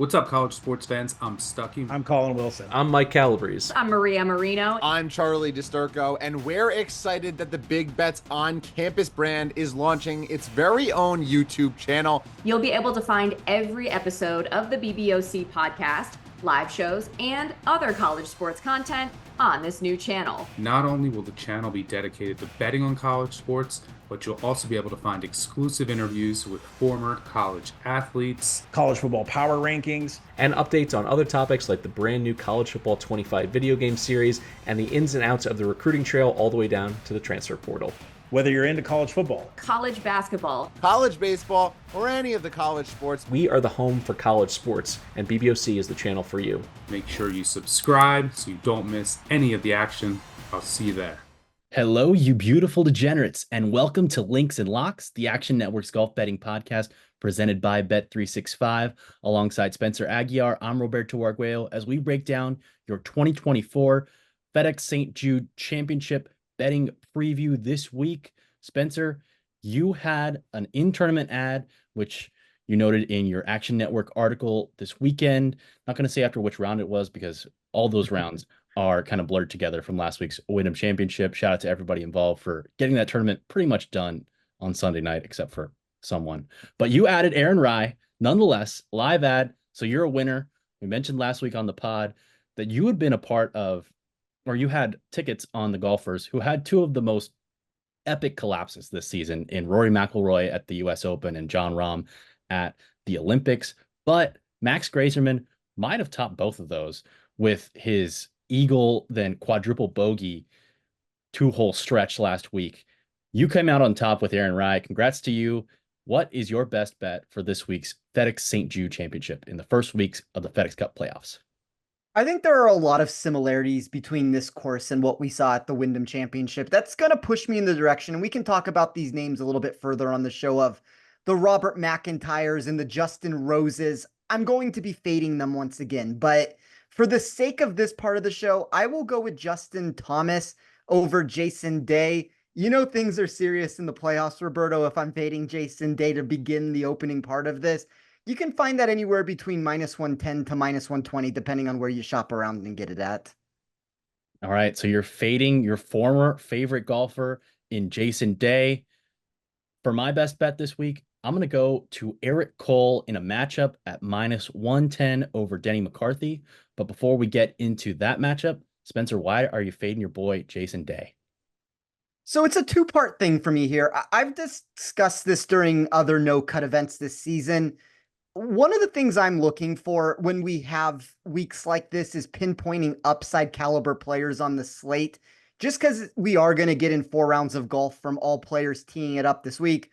What's up, college sports fans? I'm Stucky. I'm Colin Wilson. I'm Mike Calabrese. I'm Maria Marino. I'm Charlie DiSturco, and we're excited that the Big Bets on Campus brand is launching its very own YouTube channel. You'll be able to find every episode of the BBOC podcast, live shows, and other college sports content on this new channel. Not only will the channel be dedicated to betting on college sports, but you'll also be able to find exclusive interviews with former college athletes, college football power rankings, and updates on other topics like the brand new College Football 25 video game series and the ins and outs of the recruiting trail all the way down to the transfer portal. Whether you're into college football, college basketball, college baseball, or any of the college sports, we are the home for college sports, and BBOC is the channel for you. Make sure you subscribe so you don't miss any of the action. I'll see you there. Hello, you beautiful degenerates, and welcome to Links and Locks, the Action Network's golf betting podcast presented by Bet365. Alongside Spencer Aguiar, I'm Roberto Arguello as we break down your 2024 FedEx St. Jude Championship betting preview this week. Spencer, you had an in-tournament ad, which you noted in your Action Network article this weekend. Not going to say after which round it was because all those rounds are kind of blurred together from last week's Wyndham Championship. Shout out to everybody involved for getting that tournament pretty much done on Sunday night, except for someone. But you added Aaron Rai, nonetheless, live ad. So you're a winner. We mentioned last week on the pod that you had been a part of, or you had tickets on the golfers who had two of the most epic collapses this season in Rory McIlroy at the US Open and Jon Rahm at the Olympics. But Max Grazerman might have topped both of those with his eagle, then quadruple bogey, 2-hole stretch last week. You came out on top with Aaron Rai. Congrats to you. What is your best bet for this week's FedEx St. Jude Championship in the first weeks of the FedEx Cup playoffs? I think there are a lot of similarities between this course and what we saw at the Wyndham Championship. That's going to push me in the direction, and we can talk about these names a little bit further on the show, of the Robert McIntyres and the Justin Roses. I'm going to be fading them once again, but for the sake of this part of the show, I will go with Justin Thomas over Jason Day. You know things are serious in the playoffs, Roberto, if I'm fading Jason Day to begin the opening part of this. You can find that anywhere between -110 to -120, depending on where you shop around and get it at. All right, so you're fading your former favorite golfer in Jason Day. For my best bet this week, I'm going to go to Eric Cole in a matchup at -110 over Denny McCarthy. But before we get into that matchup, Spencer, why are you fading your boy Jason Day? So it's a two-part thing for me here. I've discussed this during other no-cut events this season. One of the things I'm looking for when we have weeks like this is pinpointing upside caliber players on the slate. Just because we are going to get in 4 rounds of golf from all players teeing it up this week.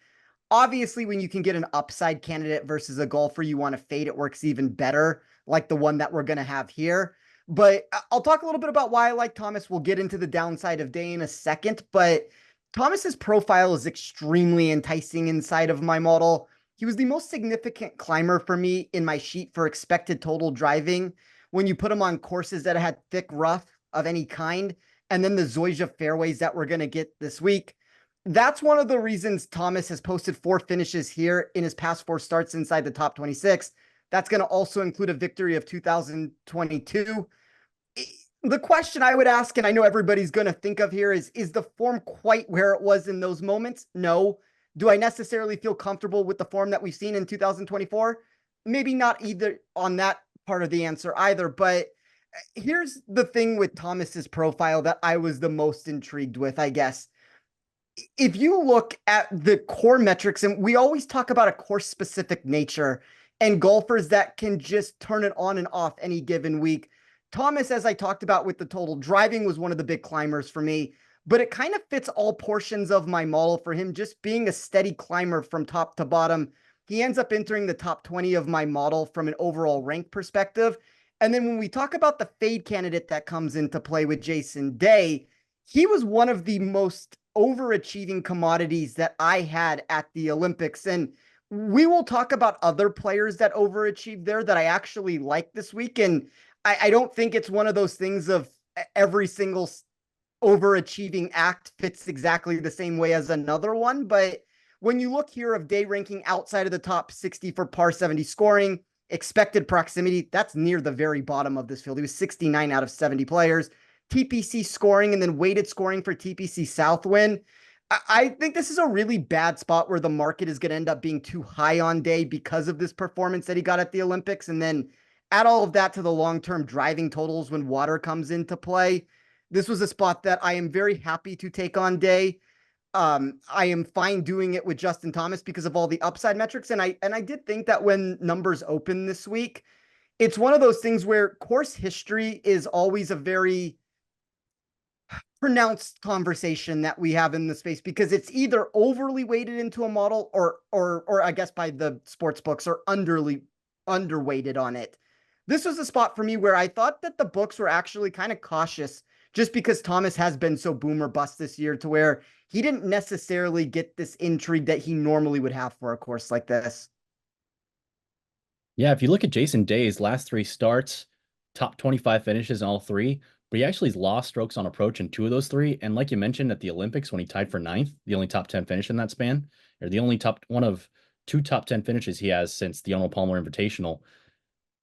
Obviously, when you can get an upside candidate versus a golfer you want to fade, it works even better, like the one that we're going to have here. But I'll talk a little bit about why I like Thomas. We'll get into the downside of Day in a second, but Thomas's profile is extremely enticing inside of my model. He was the most significant climber for me in my sheet for expected total driving when you put him on courses that had thick rough of any kind, and then the Zoysia fairways that we're going to get this week. That's one of the reasons Thomas has posted 4 finishes here in his past 4 starts inside the top 26. That's going to also include a victory of 2022. The question I would ask, and I know everybody's going to think of here, is the form quite where it was in those moments? No. Do I necessarily feel comfortable with the form that we've seen in 2024? Maybe not either on that part of the answer either, but here's the thing with Thomas's profile that I was the most intrigued with, I guess. If you look at the core metrics, and we always talk about a course-specific nature and golfers that can just turn it on and off any given week. Thomas, as I talked about with the total driving, was one of the big climbers for me, but it kind of fits all portions of my model for him just being a steady climber from top to bottom. He ends up entering the top 20 of my model from an overall rank perspective. And then when we talk about the fade candidate that comes into play with Jason Day, he was one of the most overachieving commodities that I had at the Olympics. And we will talk about other players that overachieved there that I actually like this week. And I don't think it's one of those things of every single overachieving act fits exactly the same way as another one. But when you look here of Day ranking outside of the top 60 for par 70 scoring, Expected proximity, that's near the very bottom of this field. He was 69 out of 70 players. TPC scoring and then weighted scoring for TPC Southwind. I think this is a really bad spot where the market is going to end up being too high on Day because of this performance that he got at the Olympics. And then add all of that to the long-term driving totals when water comes into play. This was a spot that I am very happy to take on Day. I am fine doing it with Justin Thomas because of all the upside metrics. And I did think that when numbers open this week, it's one of those things where course history is always a very pronounced conversation that we have in the space because it's either overly weighted into a model or I guess by the sports books are underweighted on it. This was a spot for me where I thought that the books were actually kind of cautious just because Thomas has been so boom or bust this year to where he didn't necessarily get this intrigue that he normally would have for a course like this. Yeah, if you look at Jason Day's last 3 starts, top 25 finishes in all 3, but he actually lost strokes on approach in 2 of those 3. And like you mentioned at the Olympics when he tied for 9th, the only top 10 finish in that span, or the only one of 2 top 10 finishes he has since the Arnold Palmer Invitational,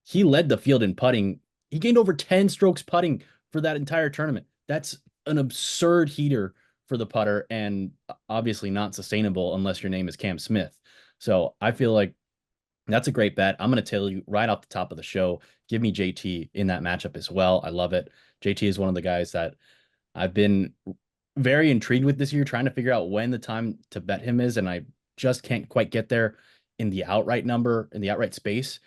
he led the field in putting. He gained over 10 strokes putting for that entire tournament. That's an absurd heater for the putter and obviously not sustainable unless your name is Cam Smith. So I feel like that's a great bet. I'm going to tell you right off the top of the show, give me JT in that matchup as well. I love it. JT is one of the guys that I've been very intrigued with this year, trying to figure out when the time to bet him is. And I just can't quite get there in the outright number, in the outright space,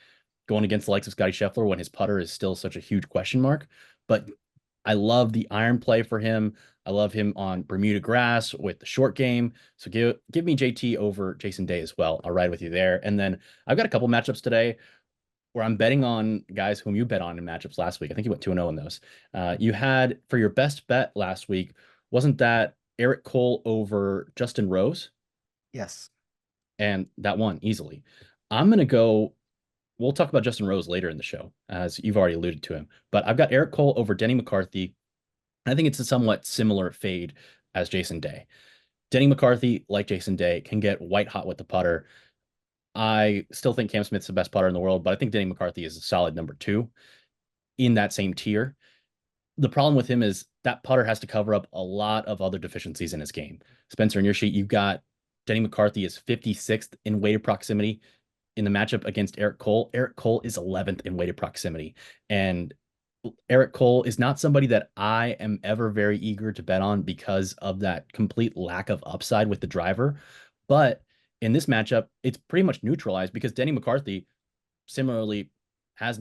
going against the likes of Scotty Scheffler when his putter is still such a huge question mark. But I love the iron play for him. I love him on Bermuda grass with the short game. So give me JT over Jason Day as well. I'll ride with you there. And then I've got a couple matchups today where I'm betting on guys whom you bet on in matchups last week. I think you went 2-0 in those. You had for your best bet last week, wasn't that Eric Cole over Justin Rose? Yes. And that won easily. I'm going to go. We'll talk about Justin Rose later in the show, as you've already alluded to him. But I've got Eric Cole over Denny McCarthy. I think it's a somewhat similar fade as Jason Day. Denny McCarthy, like Jason Day, can get white hot with the putter. I still think Cam Smith's the best putter in the world, but I think Denny McCarthy is a solid number 2 in that same tier. The problem with him is that putter has to cover up a lot of other deficiencies in his game. Spencer, in your sheet, you've got Denny McCarthy is 56th in weighted proximity in the matchup against Eric Cole. Eric Cole is 11th in weighted proximity. And Eric Cole is not somebody that I am ever very eager to bet on because of that complete lack of upside with the driver. But in this matchup, it's pretty much neutralized because Denny McCarthy similarly has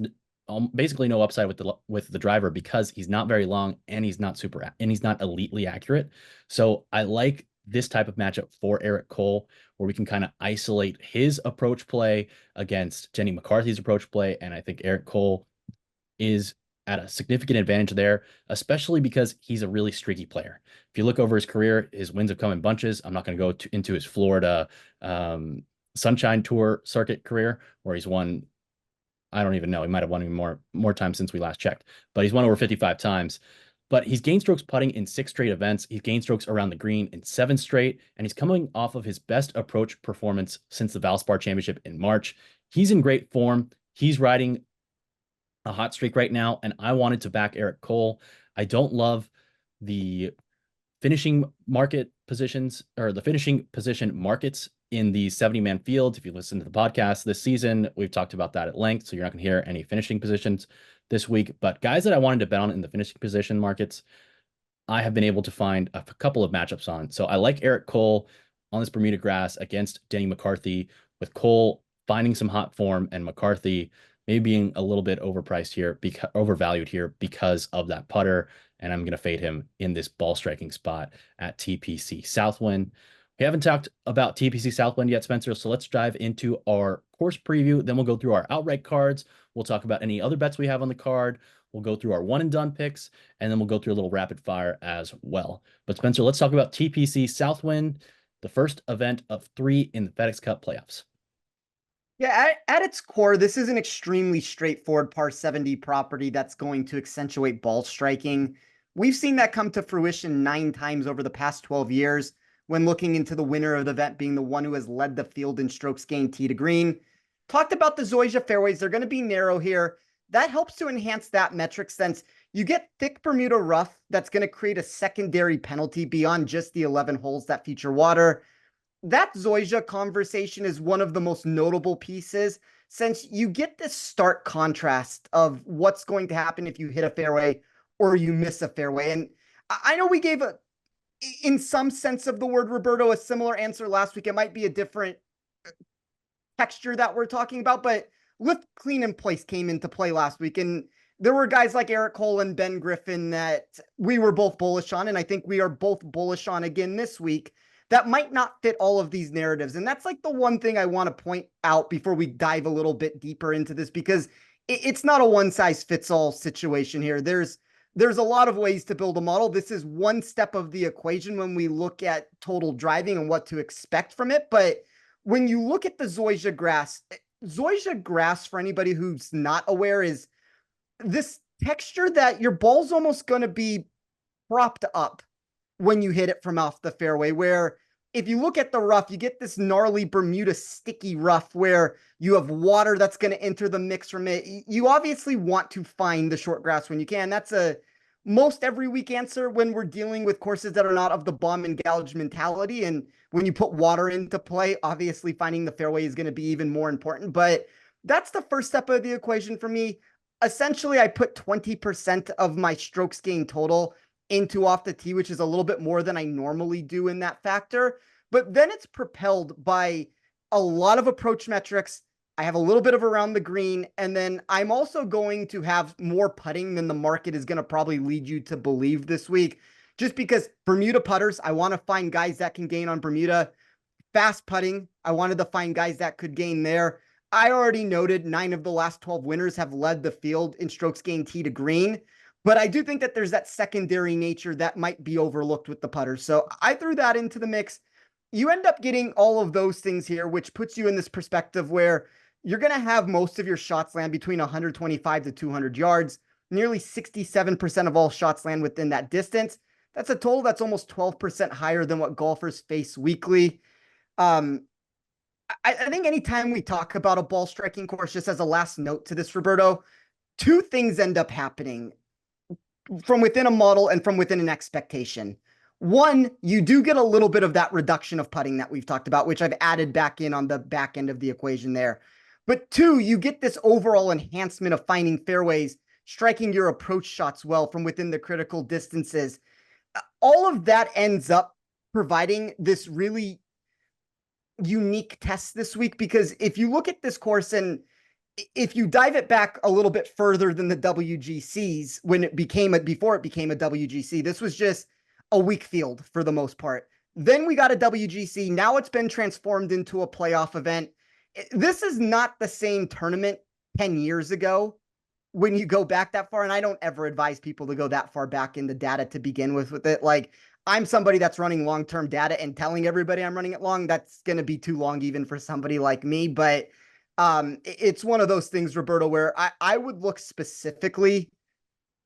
basically no upside with the driver because he's not very long and he's not elitely accurate. So I like this type of matchup for Eric Cole, where we can kind of isolate his approach play against Denny McCarthy's approach play. And I think Eric Cole is at a significant advantage there, especially because he's a really streaky player. If you look over his career, his wins have come in bunches. I'm not going to go into his Florida Sunshine Tour circuit career, where he's won, I don't even know, he might have won even more times since we last checked, but he's won over 55 times. But he's gained strokes putting in 6 straight events. He's gained strokes around the green in 7 straight, and he's coming off of his best approach performance since the Valspar Championship in March. He's in great form. He's riding a hot streak right now, and I wanted to back Eric Cole. I don't love the finishing market positions or the finishing position markets in the 70-man field. If you listen to the podcast this season, we've talked about that at length, so you're not going to hear any finishing positions this week. But guys that I wanted to bet on in the finishing position markets, I have been able to find a couple of matchups on. So I like Eric Cole on this Bermuda grass against Denny McCarthy, with Cole finding some hot form and McCarthy maybe being a little bit overpriced here, overvalued here because of that putter. And I'm going to fade him in this ball striking spot at TPC Southwind. We haven't talked about TPC Southwind yet, Spencer, so let's dive into our course preview. Then we'll go through our outright cards. We'll talk about any other bets we have on the card. We'll go through our one and done picks, and then we'll go through a little rapid fire as well. But Spencer, let's talk about TPC Southwind, the first event of 3 in the FedEx Cup playoffs. Yeah, at its core, this is an extremely straightforward par 70 property that's going to accentuate ball striking. We've seen that come to fruition 9 times over the past 12 years, when looking into the winner of the event being the one who has led the field in strokes gained tee to green. Talked about the Zoysia fairways. They're going to be narrow here. That helps to enhance that metric since you get thick Bermuda rough that's going to create a secondary penalty beyond just the 11 holes that feature water. That Zoysia conversation is one of the most notable pieces since you get this stark contrast of what's going to happen if you hit a fairway or you miss a fairway. And I know we gave in some sense of the word, Roberto, a similar answer last week. It might be a different texture that we're talking about, but lift, clean, and place came into play last week. And there were guys like Eric Cole and Ben Griffin that we were both bullish on. And I think we are both bullish on again this week that might not fit all of these narratives. And that's like the one thing I want to point out before we dive a little bit deeper into this, because it's not a one size fits all situation here. There's a lot of ways to build a model. This is one step of the equation when we look at total driving and what to expect from it. But when you look at the Zoysia grass, for anybody who's not aware, is this texture that your ball's almost going to be propped up when you hit it from off the fairway, where if you look at the rough, you get this gnarly Bermuda sticky rough where you have water that's going to enter the mix from it. You obviously want to find the short grass when you can. That's a most every week answer when we're dealing with courses that are not of the bomb and gouge mentality. And when you put water into play, obviously finding the fairway is going to be even more important. But that's the first step of the equation for me. Essentially, I put 20% of my strokes gained total into off the tee, which is a little bit more than I normally do in that factor. But then it's propelled by a lot of approach metrics. I have a little bit of around the green, and then I'm also going to have more putting than the market is going to probably lead you to believe this week. Just because Bermuda putters, I want to find guys that can gain on Bermuda. Fast putting, I wanted to find guys that could gain there. I already noted 9 of the last 12 winners have led the field in strokes gained tee to green. But I do think that there's that secondary nature that might be overlooked with the putters. So I threw that into the mix. You end up getting all of those things here, which puts you in this perspective where you're going to have most of your shots land between 125 to 200 yards. Nearly 67% of all shots land within that distance. That's a total that's almost 12% higher than what golfers face weekly. I think anytime we talk about a ball striking course, just as a last note to this, Roberto, 2 things end up happening from within a model and from within an expectation. One, you do get a little bit of that reduction of putting that we've talked about, which I've added back in on the back end of the equation there. But 2, you get this overall enhancement of finding fairways, striking your approach shots well from within the critical distances. All of that ends up providing this really unique test this week, because if you look at this course and if you dive it back a little bit further than the WGCs, before it became a WGC, this was just a weak field for the most part. Then we got a WGC. Now it's been transformed into a playoff event. This is not the same tournament 10 years ago when you go back that far. And I don't ever advise people to go that far back in the data to begin with it. Like, I'm somebody that's running long-term data and telling everybody I'm running it long. That's going to be too long even for somebody like me. But it's one of those things, Roberto, where I would look specifically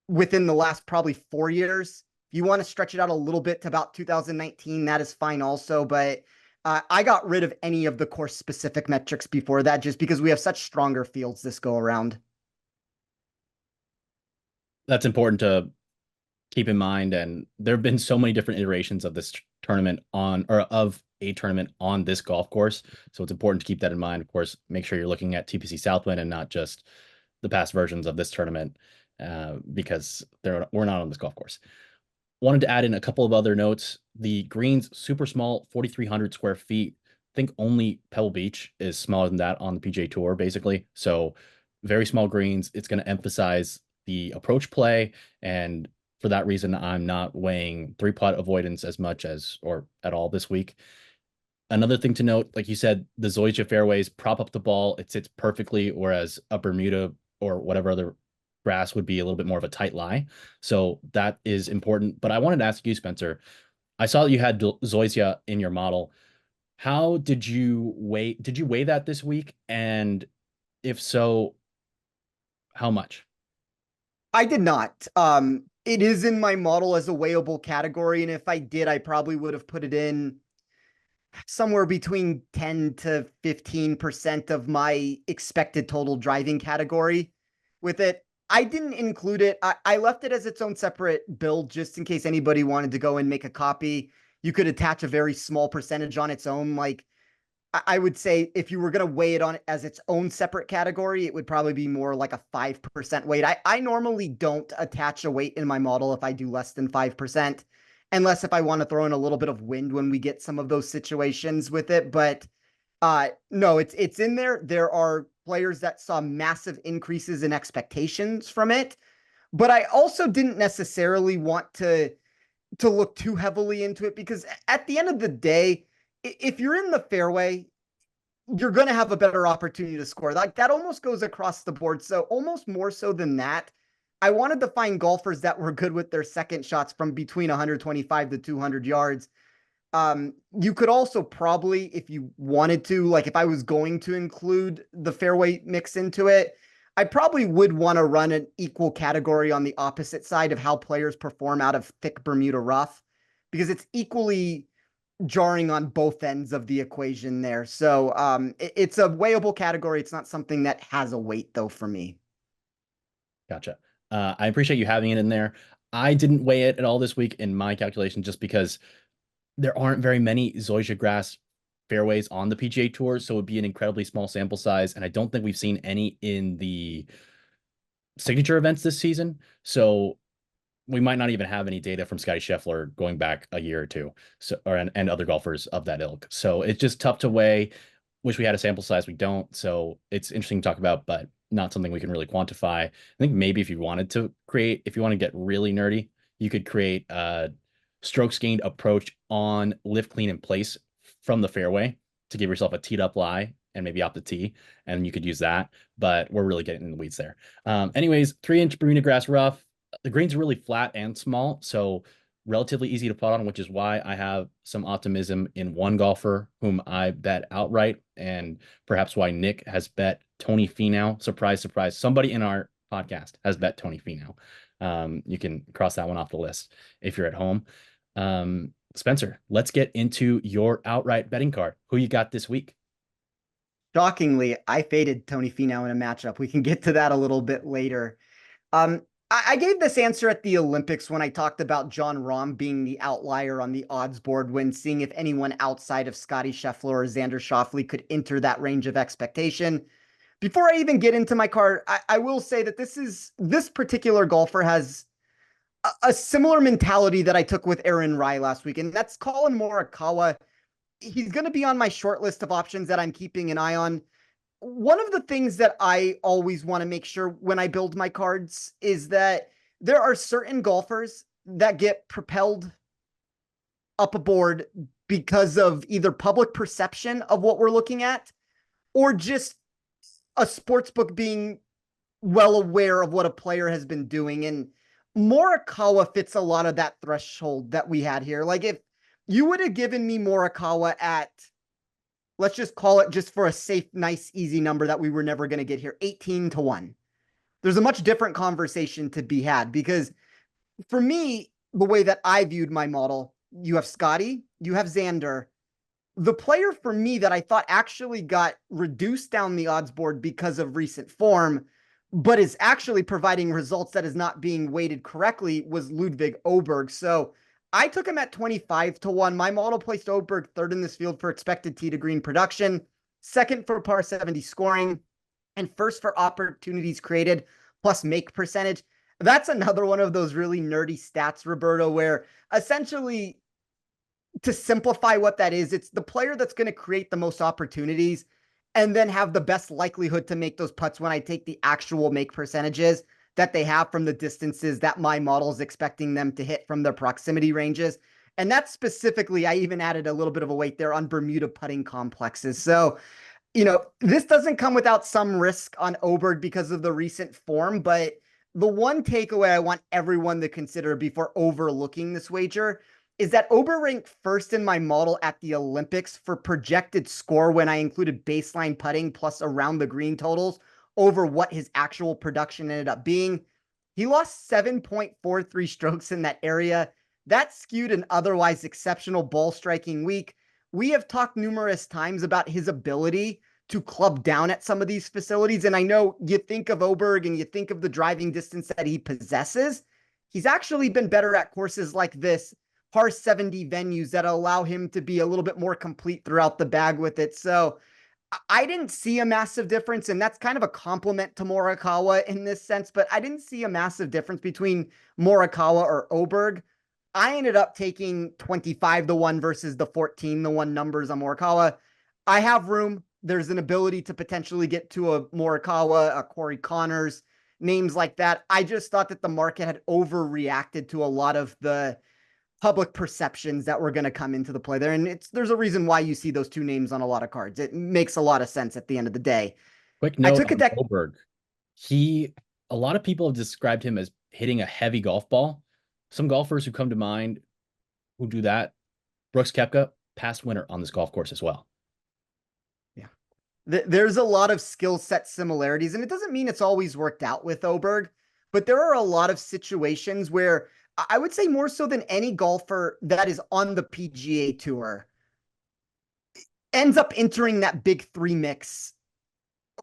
within the last probably 4 years. If you want to stretch it out a little bit to about 2019, that is fine also. But I got rid of any of the course specific metrics before that, just because we have such stronger fields this go around. That's important to keep in mind. And there have been so many different iterations of this tournament of a tournament on this golf course. So it's important to keep that in mind. Of course, make sure you're looking at TPC Southwind and not just the past versions of this tournament, because we're not on this golf course. Wanted to add in a couple of other notes. The greens, super small, 4,300 square feet. I think only Pebble Beach is smaller than that on the PGA Tour, basically. So very small greens. It's going to emphasize the approach play, and for that reason, I'm not weighing 3-putt avoidance as much as or at all this week. Another thing to note, like you said, the Zoysia fairways prop up the ball. It sits perfectly, whereas a Bermuda or whatever other grass would be a little bit more of a tight lie. So that is important. But I wanted to ask you, Spencer, I saw that you had Zoysia in your model. How did you weigh that this week? And if so, how much? I did not. It is in my model as a weighable category. And if I did, I probably would have put it in somewhere between 10 to 15% of my expected total driving category with it. I didn't include it. I left it as its own separate build just in case anybody wanted to go and make a copy. You could attach a very small percentage on its own. Like I would say if you were going to weigh it on as its own separate category, it would probably be more like a 5% weight. I normally don't attach a weight in my model if I do less than 5%, unless if I want to throw in a little bit of wind when we get some of those situations with it. But no, it's in there. There are players that saw massive increases in expectations from it, but I also didn't necessarily want to look too heavily into it because at the end of the day, if you're in the fairway, you're going to have a better opportunity to score. Like that almost goes across the board. So almost more so than that, I wanted to find golfers that were good with their second shots from between 125 to 200 yards. You could also probably, if you wanted to, like if I was going to include the fairway mix into it, I probably would want to run an equal category on the opposite side of how players perform out of thick Bermuda rough, because it's equally jarring on both ends of the equation there. So it's a weighable category. It's not something that has a weight though for me. Gotcha. I appreciate you having it in there. I didn't weigh it at all this week in my calculation just because there aren't very many Zoysia grass fairways on the PGA Tour, so it would be an incredibly small sample size, and I don't think we've seen any in the signature events this season. So we might not even have any data from Scotty Scheffler going back a year or two, and other golfers of that ilk. So it's just tough to weigh. Wish we had a sample size. We don't. So it's interesting to talk about, but not something we can really quantify. I think maybe if you want to get really nerdy, you could create a strokes gained approach on lift, clean, and place from the fairway to give yourself a teed up lie and maybe off the tee, and you could use that. But we're really getting in the weeds there. Anyways, 3-inch Bermuda grass rough. The greens are really flat and small, so relatively easy to putt on, which is why I have some optimism in one golfer whom I bet outright, and perhaps why Nick has bet Tony Finau. Surprise, surprise. Somebody in our podcast has bet Tony Finau. You can cross that one off the list if you're at home. Spencer, let's get into your outright betting card. Who you got this week? Shockingly, I faded Tony Finau in a matchup. We can get to that a little bit later. I gave this answer at the Olympics when I talked about John Rahm being the outlier on the odds board when seeing if anyone outside of Scotty Scheffler or Xander Schauffele could enter that range of expectation. Before I even get into my card, I will say that this particular golfer has a similar mentality that I took with Aaron Rai last week, and that's Colin Morikawa. He's going to be on my short list of options that I'm keeping an eye on. One of the things that I always want to make sure when I build my cards is that there are certain golfers that get propelled up aboard because of either public perception of what we're looking at or just a sports book being well aware of what a player has been doing. And Morikawa fits a lot of that threshold that we had here. Like if you would have given me Morikawa at, let's just call it, just for a safe, nice, easy number that we were never going to get here, 18-1. There's a much different conversation to be had because for me, the way that I viewed my model, you have Scotty, you have Xander. The player for me that I thought actually got reduced down the odds board because of recent form, but is actually providing results that is not being weighted correctly was Ludwig Åberg. So I took him at 25-1. My model placed Åberg third in this field for expected tee to green production, second for par 70 scoring, and first for opportunities created plus make percentage. That's another one of those really nerdy stats, Roberto, where essentially, to simplify what that is, it's the player that's going to create the most opportunities and then have the best likelihood to make those putts when I take the actual make percentages that they have from the distances that my model is expecting them to hit from their proximity ranges. And that's specifically, I even added a little bit of a weight there on Bermuda putting complexes. So, this doesn't come without some risk on Åberg because of the recent form, but the one takeaway I want everyone to consider before overlooking this wager is that Åberg ranked first in my model at the Olympics for projected score when I included baseline putting plus around the green totals over what his actual production ended up being. He lost 7.43 strokes in that area. That skewed an otherwise exceptional ball striking week. we have talked numerous times about his ability to club down at some of these facilities. And I know you think of Oberg and you think of the driving distance that he possesses. He's actually been better at courses like this, par 70 venues that allow him to be a little bit more complete throughout the bag with it. So I didn't see a massive difference, and that's kind of a compliment to Morikawa in this sense, but I didn't see a massive difference between Morikawa or Oberg. I ended up taking 25-1 versus the 14-1 numbers on Morikawa. I have room. There's an ability to potentially get to a Morikawa, a Corey Connors, names like that. I just thought that the market had overreacted to a lot of the public perceptions that were going to come into the play there. And there's a reason why you see those two names on a lot of cards. It makes a lot of sense at the end of the day. Quick I note took a on deck. Oberg. A lot of people have described him as hitting a heavy golf ball. Some golfers who come to mind who do that, Brooks Koepka, past winner on this golf course as well. Yeah. There's a lot of skill set similarities, and it doesn't mean it's always worked out with Oberg, but there are a lot of situations where I would say more so than any golfer that is on the PGA Tour ends up entering that big three mix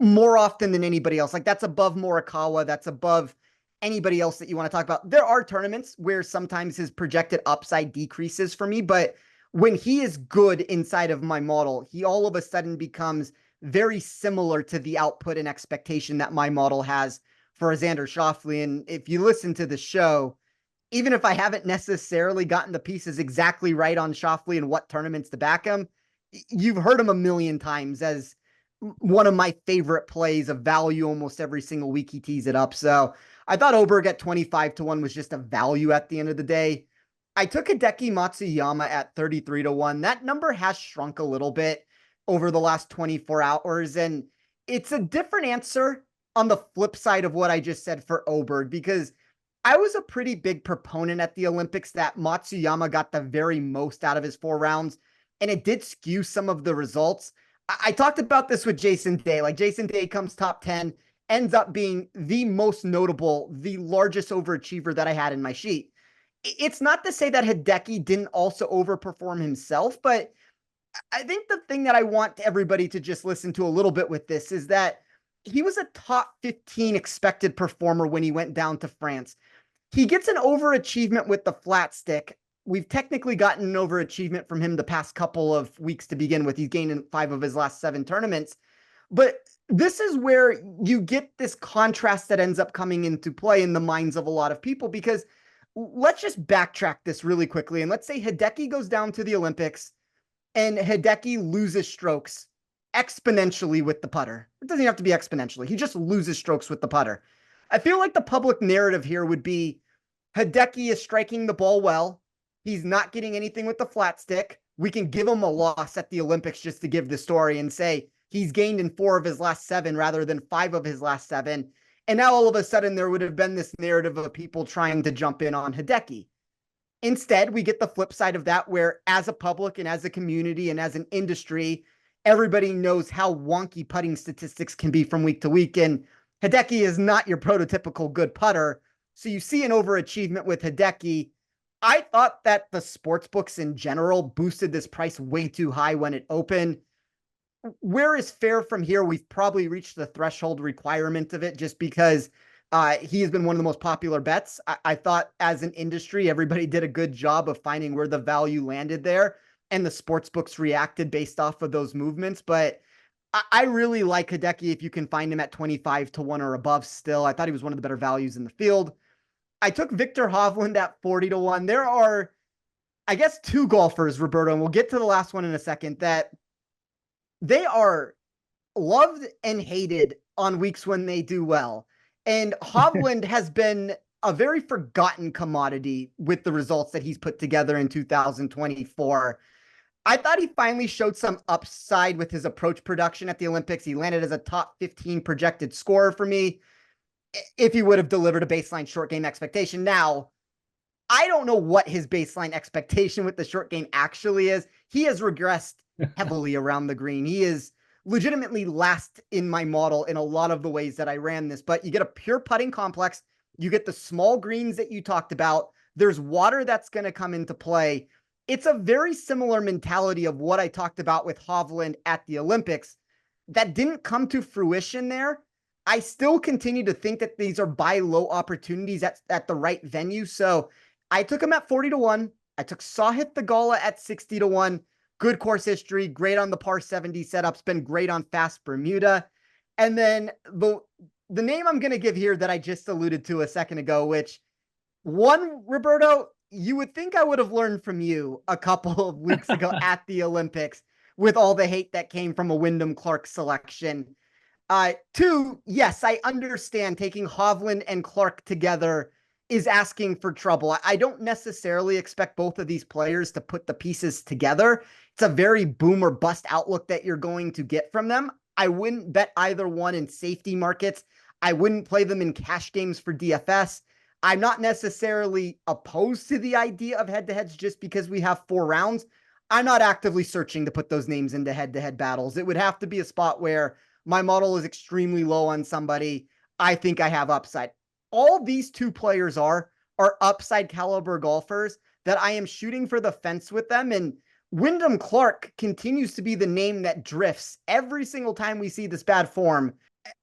more often than anybody else. Like that's above Morikawa, that's above anybody else that you want to talk about. There are tournaments where sometimes his projected upside decreases for me, but when he is good inside of my model, he all of a sudden becomes very similar to the output and expectation that my model has for Xander Schauffele. And if you listen to the show, even if I haven't necessarily gotten the pieces exactly right on Schauffele and what tournaments to back him, you've heard him a million times as one of my favorite plays of value almost every single week he tees it up. So I thought Oberg at 25-1 was just a value at the end of the day. I took Hideki Matsuyama at 33-1. That number has shrunk a little bit over the last 24 hours. And it's a different answer on the flip side of what I just said for Oberg, because I was a pretty big proponent at the Olympics that Matsuyama got the very most out of his 4 rounds, and it did skew some of the results. I talked about this with Jason Day. Like Jason Day comes top 10, ends up being the most notable, the largest overachiever that I had in my sheet. It's not to say that Hideki didn't also overperform himself, but I think the thing that I want everybody to just listen to a little bit with this is that he was a top 15 expected performer when he went down to France. He gets an overachievement with the flat stick. We've technically gotten an overachievement from him the past couple of weeks to begin with. He's gained in 5 of his last 7 tournaments. But this is where you get this contrast that ends up coming into play in the minds of a lot of people, because let's just backtrack this really quickly. And let's say Hideki goes down to the Olympics and Hideki loses strokes exponentially with the putter. It doesn't have to be exponentially. He just loses strokes with the putter. I feel like the public narrative here would be Hideki is striking the ball well. He's not getting anything with the flat stick. We can give him a loss at the Olympics just to give the story and say he's gained in 4 of his last 7 rather than 5 of his last 7. And now all of a sudden there would have been this narrative of people trying to jump in on Hideki. Instead, we get the flip side of that, where as a public and as a community and as an industry, everybody knows how wonky putting statistics can be from week to week. And Hideki is not your prototypical good putter. So you see an overachievement with Hideki. I thought that the sports books in general boosted this price way too high when it opened. Where is fair from here? We've probably reached the threshold requirement of it just because he has been one of the most popular bets. I thought as an industry, everybody did a good job of finding where the value landed there, and the sports books reacted based off of those movements. But I really like Hideki if you can find him at 25-1 or above still. I thought he was one of the better values in the field. I took Victor Hovland at 40-1. There are, I guess, 2 golfers, Roberto, and we'll get to the last one in a second, that they are loved and hated on weeks when they do well. And Hovland has been a very forgotten commodity with the results that he's put together in 2024. I thought he finally showed some upside with his approach production at the Olympics. He landed as a top 15 projected scorer for me if he would have delivered a baseline short game expectation. Now, I don't know what his baseline expectation with the short game actually is. He has regressed heavily around the green. He is legitimately last in my model in a lot of the ways that I ran this, but you get a pure putting complex. You get the small greens that you talked about. There's water that's going to come into play. it's a very similar mentality of what I talked about with Hovland at the Olympics that didn't come to fruition there. I still continue to think that these are buy low opportunities at the right venue. So I took him at 40-1. I took Sahith Theegala at 60-1. Good course history, great on the par 70 setups, been great on fast Bermuda. And then the name I'm going to give here that I just alluded to a second ago, which one, Roberto, you would think I would have learned from you a couple of weeks ago at the Olympics with all the hate that came from a Wyndham Clark selection. Two, yes, I understand taking Hovland and Clark together is asking for trouble. I don't necessarily expect both of these players to put the pieces together. It's a very boom or bust outlook that you're going to get from them. I wouldn't bet either one in safety markets. I wouldn't play them in cash games for DFS. I'm not necessarily opposed to the idea of head-to-heads just because we have 4 rounds. I'm not actively searching to put those names into head-to-head battles. It would have to be a spot where my model is extremely low on somebody. I think I have upside. All these 2 players are upside caliber golfers that I am shooting for the fence with them. And Wyndham Clark continues to be the name that drifts every single time we see this bad form.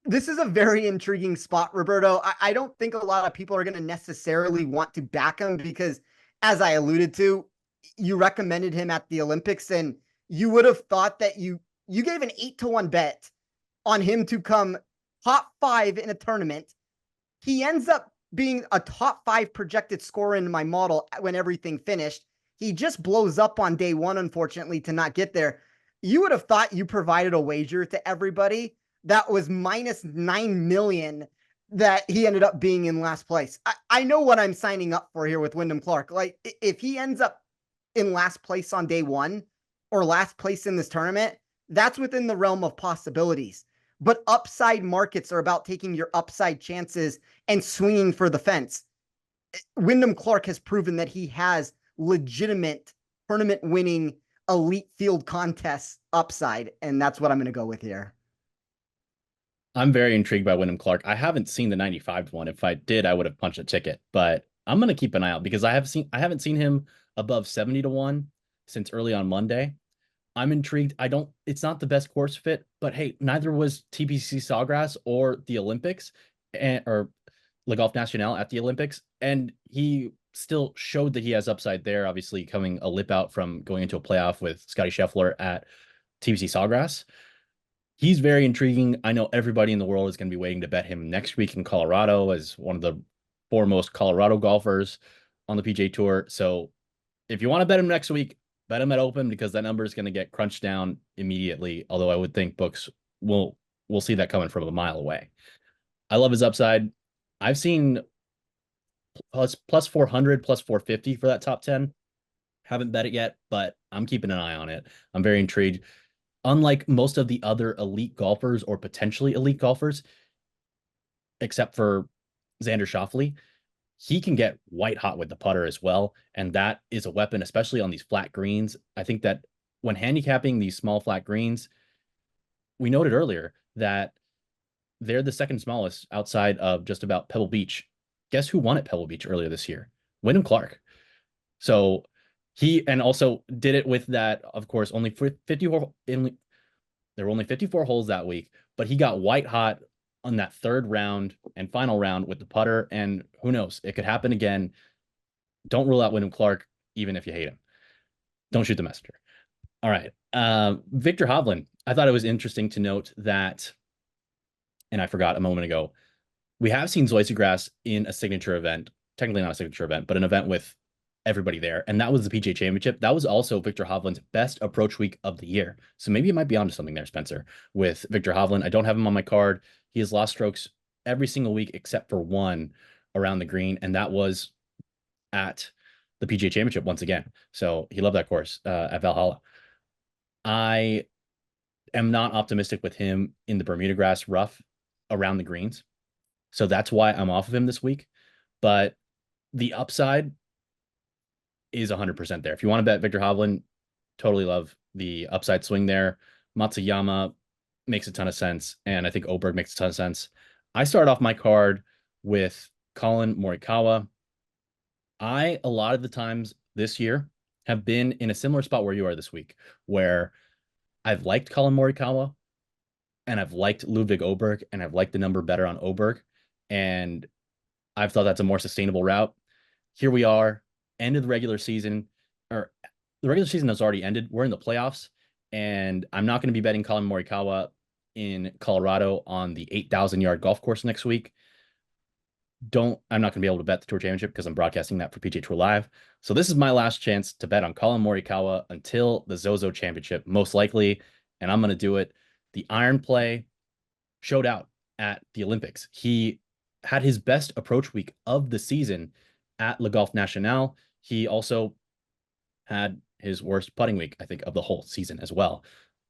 This is a very intriguing spot, Roberto. I don't think a lot of people are going to necessarily want to back him because, as I alluded to, you recommended him at the Olympics, and you would have thought that you gave an 8-1 bet on him to come top 5 in a tournament. He ends up being a top 5 projected scorer in my model when everything finished. He just blows up on day 1, unfortunately, to not get there. You would have thought you provided a wager to everybody that was minus 9 million that he ended up being in last place. I know what I'm signing up for here with Wyndham Clark. Like, if he ends up in last place on day 1 or last place in this tournament, that's within the realm of possibilities. But upside markets are about taking your upside chances and swinging for the fence. Wyndham Clark has proven that he has legitimate tournament winning elite field contests upside. And that's what I'm going to go with here. I'm very intrigued by Wyndham Clark. I haven't seen the 95 one. If I did, I would have punched a ticket, but I'm going to keep an eye out because I haven't seen him above 70-1 since early on Monday. I'm intrigued. It's not the best course fit, but hey, neither was TPC Sawgrass or the Olympics or Le Golf National at the Olympics. And he still showed that he has upside there, obviously coming a lip out from going into a playoff with Scotty Scheffler at TPC Sawgrass. He's very intriguing. I know everybody in the world is going to be waiting to bet him next week in Colorado as one of the foremost Colorado golfers on the PGA Tour. So if you want to bet him next week, bet him at open because that number is going to get crunched down immediately. Although I would think books will see that coming from a mile away. I love his upside. I've seen plus 400, plus 450 for that top 10. Haven't bet it yet, but I'm keeping an eye on it. I'm very intrigued. Unlike most of the other elite golfers or potentially elite golfers, except for Xander Schauffele, he can get white hot with the putter as well. And that is a weapon, especially on these flat greens. I think that when handicapping these small flat greens, we noted earlier that they're the second smallest outside of just about Pebble Beach. Guess who won at Pebble Beach earlier this year? Wyndham Clark. So he, and also did it with that, of course, only 54. There were only 54 holes that week, but he got white hot on that third round and final round with the putter. And who knows, it could happen again. Don't rule out Wyndham Clark, even if you hate him. Don't shoot the messenger. All right. Victor Hovland. I thought it was interesting to note that, and I forgot a moment ago, we have seen Zoysigrass in a signature event, technically not a signature event, but an event with everybody there. And that was the PGA Championship. That was also Victor Hovland's best approach week of the year. So maybe it might be onto something there, Spencer, with Victor Hovland. I don't have him on my card. He has lost strokes every single week except for one around the green, and that was at the PGA Championship once again. So he loved that course at Valhalla. I am not optimistic with him in the Bermuda grass rough around the greens. So that's why I'm off of him this week. But the upside is 100% there. If you want to bet Victor Hovland, totally love the upside swing there. Matsuyama makes a ton of sense, and I think Oberg makes a ton of sense. I start off my card with Colin Morikawa. A lot of the times this year, have been in a similar spot where you are this week, where I've liked Colin Morikawa and I've liked Ludwig Oberg and I've liked the number better on Oberg. And I've thought that's a more sustainable route. Here we are, end of the regular season, or the regular season has already ended. We're in the playoffs, and I'm not going to be betting Colin Morikawa in Colorado on the 8,000-yard golf course next week. I'm not going to be able to bet the Tour Championship because I'm broadcasting that for PGA Tour Live. So this is my last chance to bet on Colin Morikawa until the Zozo Championship, most likely, and I'm going to do it. The iron play showed out at the Olympics. He had his best approach week of the season at Le Golf National. He also had his worst putting week, I think, of the whole season as well.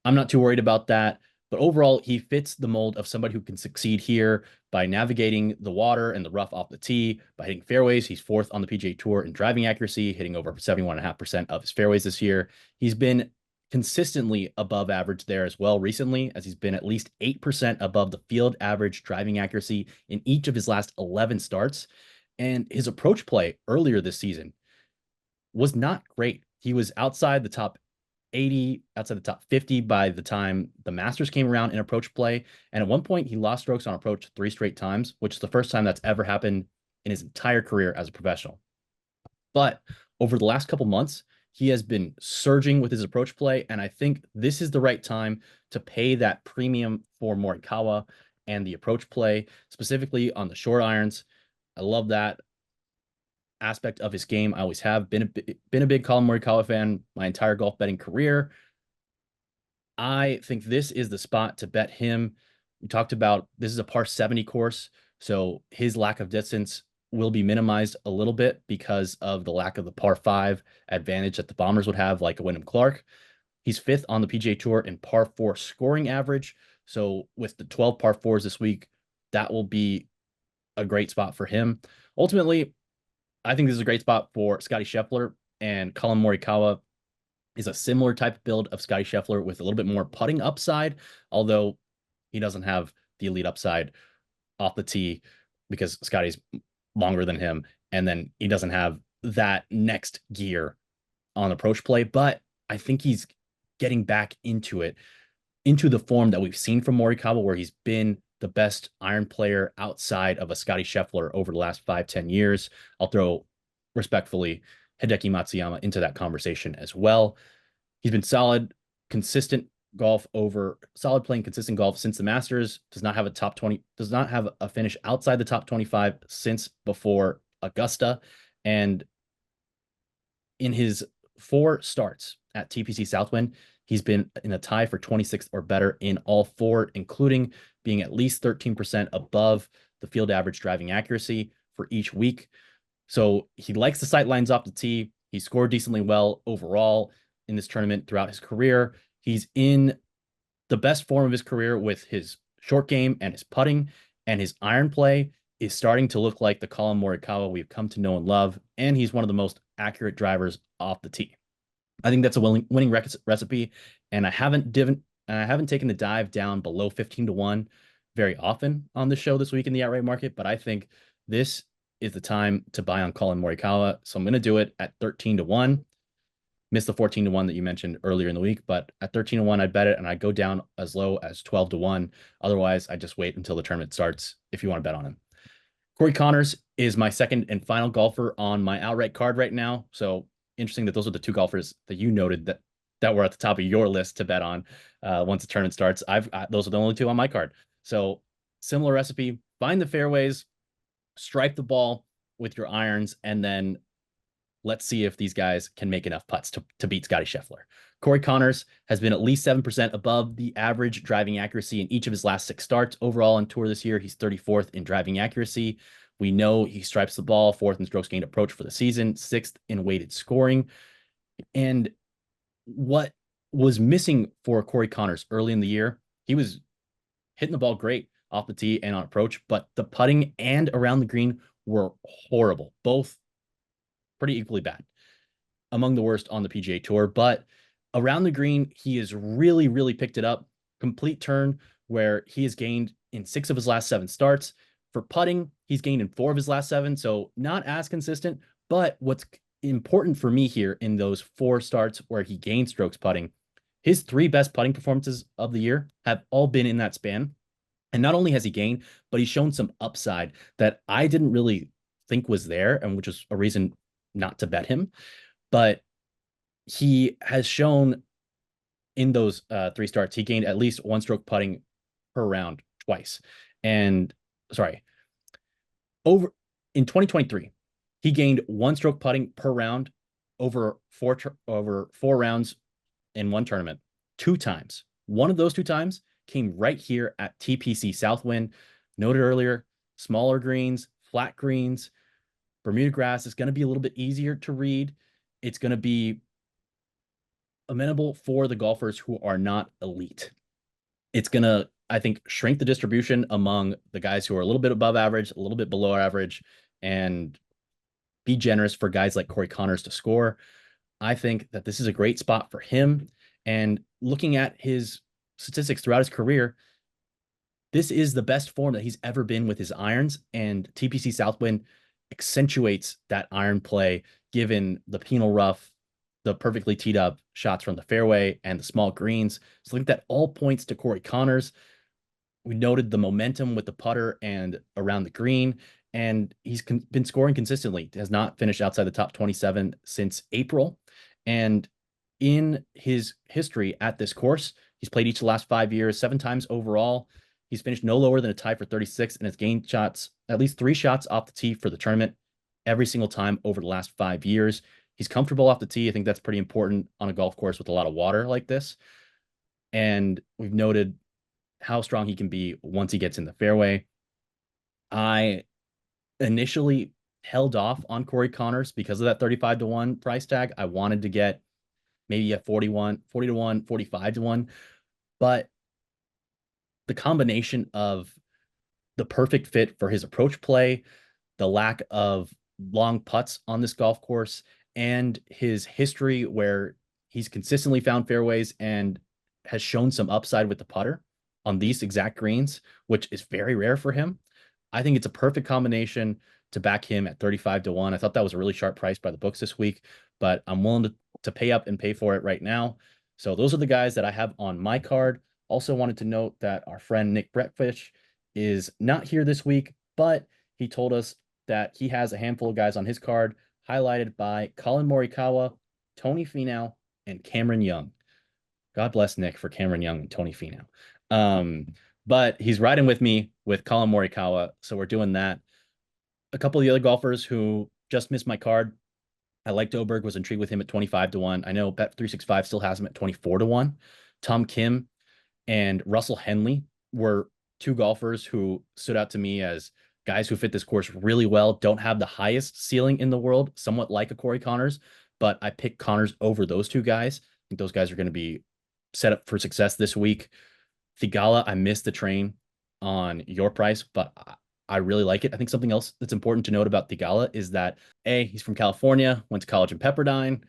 I'm not too worried about that. But overall, he fits the mold of somebody who can succeed here by navigating the water and the rough off the tee, by hitting fairways. He's fourth on the PGA Tour in driving accuracy, hitting over 71.5% of his fairways this year. He's been consistently above average there as well recently, as he's been at least 8% above the field average driving accuracy in each of his last 11 starts. And his approach play earlier this season was not great. He was outside the top 80, outside the top 50 by the time the Masters came around in approach play. And at one point, he lost strokes on approach 3 straight times, which is the first time that's ever happened in his entire career as a professional. But over the last couple months, he has been surging with his approach play. And I think this is the right time to pay that premium for Morikawa and the approach play, specifically on the short irons. I love that aspect of his game. I always have been a big Colin Morikawa fan my entire golf betting career. I think this is the spot to bet him. We talked about this is a par 70 course, so his lack of distance will be minimized a little bit because of the lack of the par 5 advantage that the Bombers would have, like a Wyndham Clark. He's 5th on the PGA Tour in par 4 scoring average. So with the 12 par 4s this week, that will be a great spot for him. Ultimately, I think this is a great spot for Scotty Scheffler, and Colin Morikawa is a similar type of build of Scotty Scheffler with a little bit more putting upside, although he doesn't have the elite upside off the tee because Scotty's longer than him, and then he doesn't have that next gear on approach play. But I think he's getting back into it, into the form that we've seen from Morikawa, where he's been the best iron player outside of a Scotty Scheffler over the last 5-10 years. I'll throw respectfully Hideki Matsuyama into that conversation as well. He's been solid, consistent solid playing consistent golf since the Masters. Does not have a finish outside the top 25 since before Augusta. And in his 4 starts at TPC Southwind, he's been in a tie for 26th or better in all 4, including being at least 13% above the field average driving accuracy for each week. So he likes the sight lines off the tee. He scored decently well overall in this tournament throughout his career. He's in the best form of his career with his short game and his putting, and his iron play is starting to look like the Colin Morikawa we've come to know and love, and he's one of the most accurate drivers off the tee. I think that's a winning recipe, and I haven't taken the dive down below 15-1 very often on the show this week in the outright market, but I think this is the time to buy on Colin Morikawa. So I'm going to do it at 13-1. Missed the 14-1 that you mentioned earlier in the week, but at 13-1, I'd bet it, and I'd go down as low as 12-1. Otherwise, I just wait until the tournament starts if you want to bet on him. Corey Connors is my second and final golfer on my outright card right now. So interesting that those are the 2 golfers that you noted that were at the top of your list to bet on once the tournament starts. Those are the only 2 on my card. So similar recipe: find the fairways, stripe the ball with your irons, and then let's see if these guys can make enough putts to beat Scotty Scheffler. Corey Connors has been at least 7% above the average driving accuracy in each of his last 6 starts. Overall on tour this year, he's 34th in driving accuracy. We know he stripes the ball, 4th in strokes gained approach for the season, 6th in weighted scoring. And what was missing for Corey Connors early in the year, he was hitting the ball great off the tee and on approach, but the putting and around the green were horrible, both pretty equally bad, among the worst on the PGA Tour. But around the green, he has really, really picked it up. Complete turn, where he has gained in 6 of his last 7 starts. For putting, he's gained in 4 of his last 7, so not as consistent. But what's important for me here in those 4 starts where he gained strokes putting, his 3 best putting performances of the year have all been in that span. And not only has he gained, but he's shown some upside that I didn't really think was there, and which is a reason not to bet him. But he has shown in those 3 starts, he gained at least 1 stroke putting per round twice. And sorry, over in 2023, he gained 1 stroke putting per round over 4 rounds in one tournament 2 times. One of those 2 times came right here at TPC Southwind. Noted earlier, smaller greens, flat greens. Bermuda grass is going to be a little bit easier to read. It's going to be amenable for the golfers who are not elite. It's going to, I think, shrink the distribution among the guys who are a little bit above average, a little bit below average, and be generous for guys like Corey Connors to score. I think that this is a great spot for him. And looking at his statistics throughout his career, this is the best form that he's ever been with his irons. And TPC Southwind accentuates that iron play, given the penal rough, the perfectly teed up shots from the fairway, and the small greens. So I think that all points to Corey Connors. We noted the momentum with the putter and around the green, and he's been scoring consistently. Has not finished outside the top 27 since April. And in his history at this course, he's played each of the last 5 years, 7 times overall. He's finished no lower than a tie for 36 and has gained shots, at least 3 shots off the tee for the tournament every single time over the last 5 years. He's comfortable off the tee. I think that's pretty important on a golf course with a lot of water like this. And we've noted how strong he can be once he gets in the fairway. I initially held off on Corey Connors because of that 35 to 1 price tag. I wanted to get maybe a 40 to 1, 45 to 1. But the combination of the perfect fit for his approach play, the lack of long putts on this golf course, and his history where he's consistently found fairways and has shown some upside with the putter on these exact greens, which is very rare for him. I think it's a perfect combination to back him at 35 to 1. I thought that was a really sharp price by the books this week, but I'm willing to pay up and pay for it right now. So those are the guys that I have on my card. Also wanted to note that our friend Nick Brettfish is not here this week, but he told us that he has a handful of guys on his card highlighted by Colin Morikawa, Tony Finau, and Cameron Young. God bless Nick for Cameron Young and Tony Finau. But he's riding with me with Colin Morikawa, so we're doing that. A couple of the other golfers who just missed my card, I liked Oberg, was intrigued with him at 25 to 1. I know Bet365 still has him at 24 to 1. Tom Kim and Russell Henley were 2 golfers who stood out to me as guys who fit this course really well, don't have the highest ceiling in the world, somewhat like a Corey Connors, but I picked Connors over those 2 guys. I think those guys are going to be set up for success this week. Thigala, I missed the train on your price, but I really like it. I think something else that's important to note about Thigala is that he's from California, went to college in Pepperdine,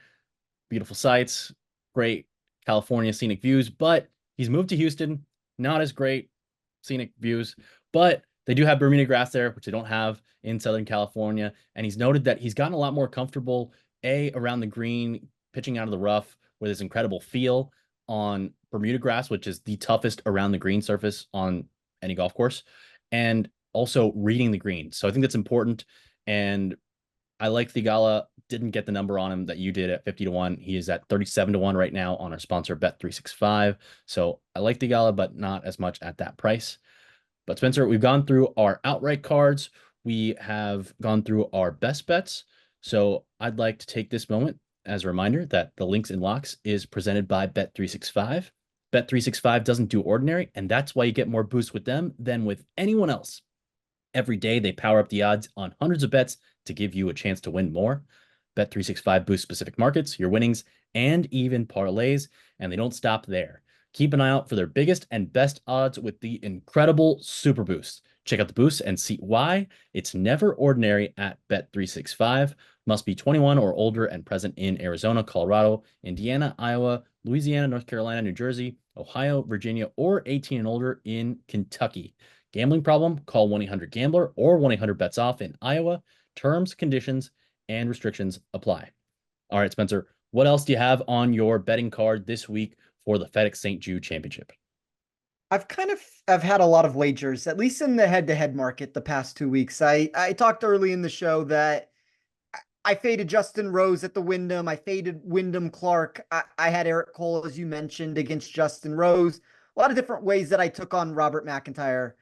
beautiful sights, great California scenic views, but he's moved to Houston, not as great scenic views, but they do have Bermuda grass there, which they don't have in Southern California. And he's noted that he's gotten a lot more comfortable, around the green, pitching out of the rough with his incredible feel on Bermuda grass, which is the toughest around the green surface on any golf course, and also reading the green. So I think that's important. And I like Thigala. Didn't get the number on him that you did at 50 to 1. He is at 37 to 1 right now on our sponsor Bet365. So I like Thigala, but not as much at that price. But Spencer, we've gone through our outright cards. We have gone through our best bets. So I'd like to take this moment as a reminder that the Links and Locks is presented by Bet365. Bet365 doesn't do ordinary, and that's why you get more boosts with them than with anyone else. Every day, they power up the odds on hundreds of bets to give you a chance to win more. Bet365 boosts specific markets, your winnings, and even parlays, and they don't stop there. Keep an eye out for their biggest and best odds with the incredible Super Boost. Check out the boost and see why it's never ordinary at Bet365. Must be 21 or older and present in Arizona, Colorado, Indiana, Iowa, Louisiana, North Carolina, New Jersey, Ohio, Virginia, or 18 and older in Kentucky. Gambling problem? Call 1-800-GAMBLER or 1-800-BETS-OFF in Iowa. Terms, conditions, and restrictions apply. All right, Spencer, what else do you have on your betting card this week for the FedEx St. Jude Championship? I've had a lot of wagers, at least in the head-to-head market the past 2 weeks. I talked early in the show that I faded Justin Rose at the Wyndham. I faded Wyndham Clark. I had Eric Cole, as you mentioned, against Justin Rose. A lot of different ways that I took on Robert McIntyre.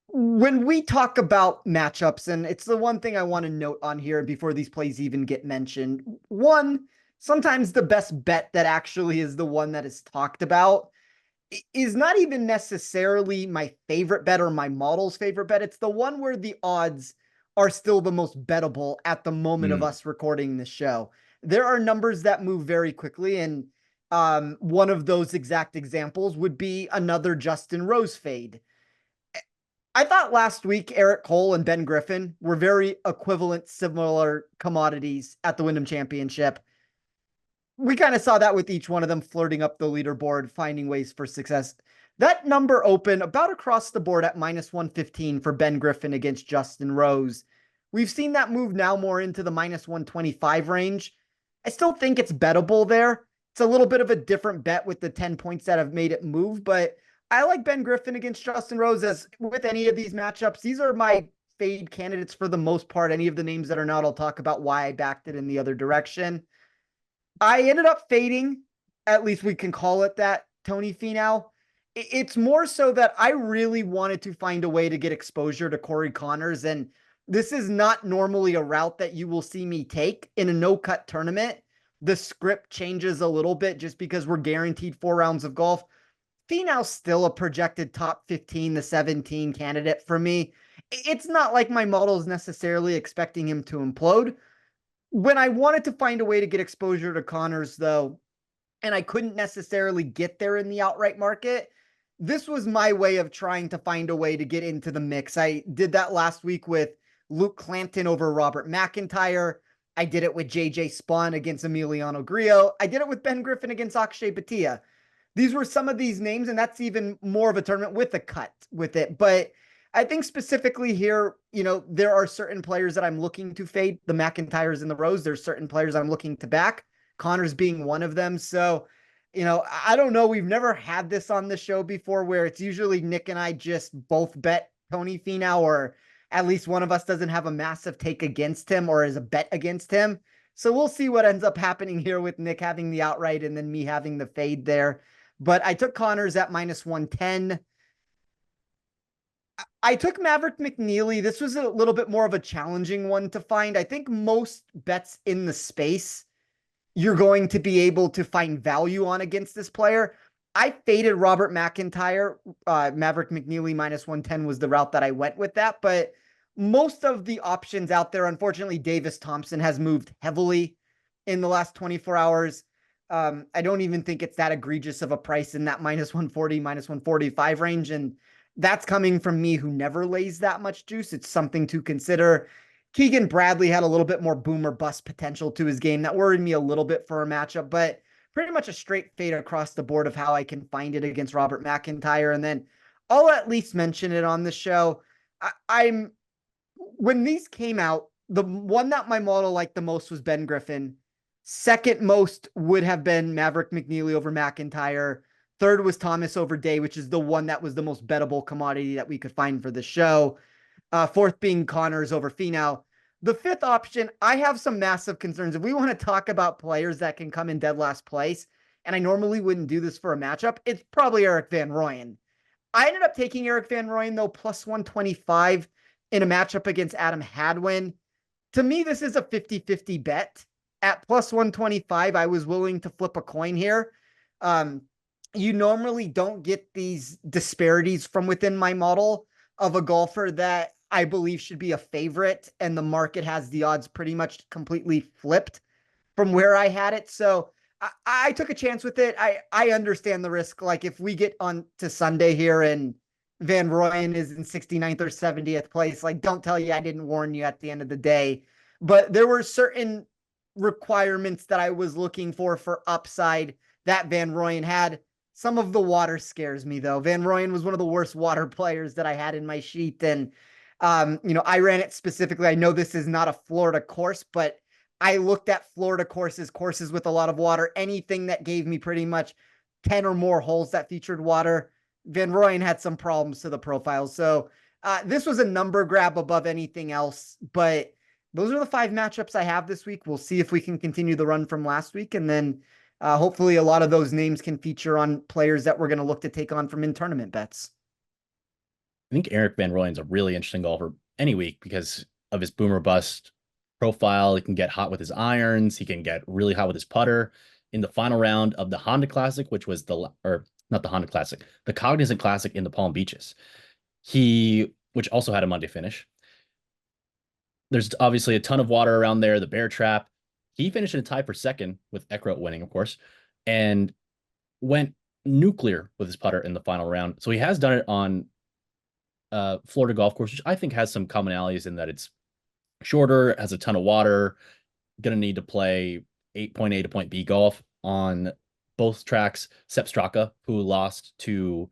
When we talk about matchups, and it's the one thing I want to note on here before these plays even get mentioned. One, sometimes the best bet that actually is the one that is talked about is not even necessarily my favorite bet or my model's favorite bet. It's the one where the odds are still the most bettable at the moment of us recording the show. There are numbers that move very quickly, and one of those exact examples would be another Justin Rose fade. I thought last week Eric Cole and Ben Griffin were very equivalent, similar commodities at the Wyndham Championship. We kind of saw that with each one of them flirting up the leaderboard, finding ways for success. That number opened about across the board at minus 115 for Ben Griffin against Justin Rose. We've seen that move now more into the minus 125 range. I still think it's bettable there. It's a little bit of a different bet with the 10 points that have made it move, but I like Ben Griffin against Justin Rose. As with any of these matchups, these are my fade candidates for the most part. Any of the names that are not, I'll talk about why I backed it in the other direction. I ended up fading, at least we can call it that, Tony Finau. It's more so that I really wanted to find a way to get exposure to Corey Connors, and this is not normally a route that you will see me take in a no-cut tournament. The script changes a little bit just because we're guaranteed 4 rounds of golf. Finau's still a projected top 15 to 17 candidate for me. It's not like my model is necessarily expecting him to implode. When I wanted to find a way to get exposure to Connors, though, and I couldn't necessarily get there in the outright market, this was my way of trying to find a way to get into the mix. I did that last week with Luke Clanton over Robert McIntyre. I did it with JJ Spawn against Emiliano Grillo. I did it with Ben Griffin against Akshay Bhatia. These were some of these names, and that's even more of a tournament with a cut with it. But I think specifically here, there are certain players that I'm looking to fade, the McIntyres and the Rose. There's certain players I'm looking to back, Connors being one of them. So, I don't know. We've never had this on the show before where it's usually Nick and I just both bet Tony Finau, or at least one of us doesn't have a massive take against him or is a bet against him. So we'll see what ends up happening here with Nick having the outright and then me having the fade there. But I took Connors at minus 110. I took Maverick McNeely. This was a little bit more of a challenging one to find. I think most bets in the space, you're going to be able to find value on against this player. I faded Robert McIntyre. Maverick McNeely minus 110 was the route that I went with that. But most of the options out there, unfortunately, Davis Thompson has moved heavily in the last 24 hours. I don't even think it's that egregious of a price in that minus 140, minus 145 range. And that's coming from me who never lays that much juice. It's something to consider. Keegan Bradley had a little bit more boom or bust potential to his game. That worried me a little bit for a matchup, but pretty much a straight fade across the board of how I can find it against Robert McIntyre. And then I'll at least mention it on the show. When these came out, the one that my model liked the most was Ben Griffin. Second most would have been Maverick McNeely over McIntyre. Third was Thomas over Day, which is the one that was the most bettable commodity that we could find for the show. Fourth being Connors over Finau. The fifth option, I have some massive concerns. If we want to talk about players that can come in dead last place, and I normally wouldn't do this for a matchup, it's probably Eric Van Rooyen. I ended up taking Eric Van Rooyen, though, plus 125 in a matchup against Adam Hadwin. To me, this is a 50-50 bet. At plus 125, I was willing to flip a coin here. You normally don't get these disparities from within my model of a golfer that I believe should be a favorite, and the market has the odds pretty much completely flipped from where I had it. So I took a chance with it. I understand the risk. Like if we get on to Sunday here and Van Rooyen is in 69th or 70th place, like don't tell you I didn't warn you at the end of the day. But there were certain requirements that I was looking for upside that Van Rooyen had. Some of the water scares me though. Van Rooyen was one of the worst water players that I had in my sheet. And, I ran it specifically. I know this is not a Florida course, but I looked at Florida courses with a lot of water, anything that gave me pretty much 10 or more holes that featured water. Van Rooyen had some problems to the profile. So this was a number grab above anything else, but those are the 5 matchups I have this week. We'll see if we can continue the run from last week. And then hopefully a lot of those names can feature on players that we're going to look to take on from in-tournament bets. I think Eric Van Rooyen's a really interesting golfer any week because of his boomer bust profile. He can get hot with his irons. He can get really hot with his putter. In the final round of the Honda Classic, which was not the Honda Classic, the Cognizant Classic in the Palm Beaches, which also had a Monday finish. There's obviously a ton of water around there, the bear trap. He finished in a tie for second with Eckroat winning, of course, and went nuclear with his putter in the final round. So he has done it on Florida golf course, which I think has some commonalities in that it's shorter, has a ton of water, going to need to play point A to point B golf on both tracks. Sepp Straka, who lost to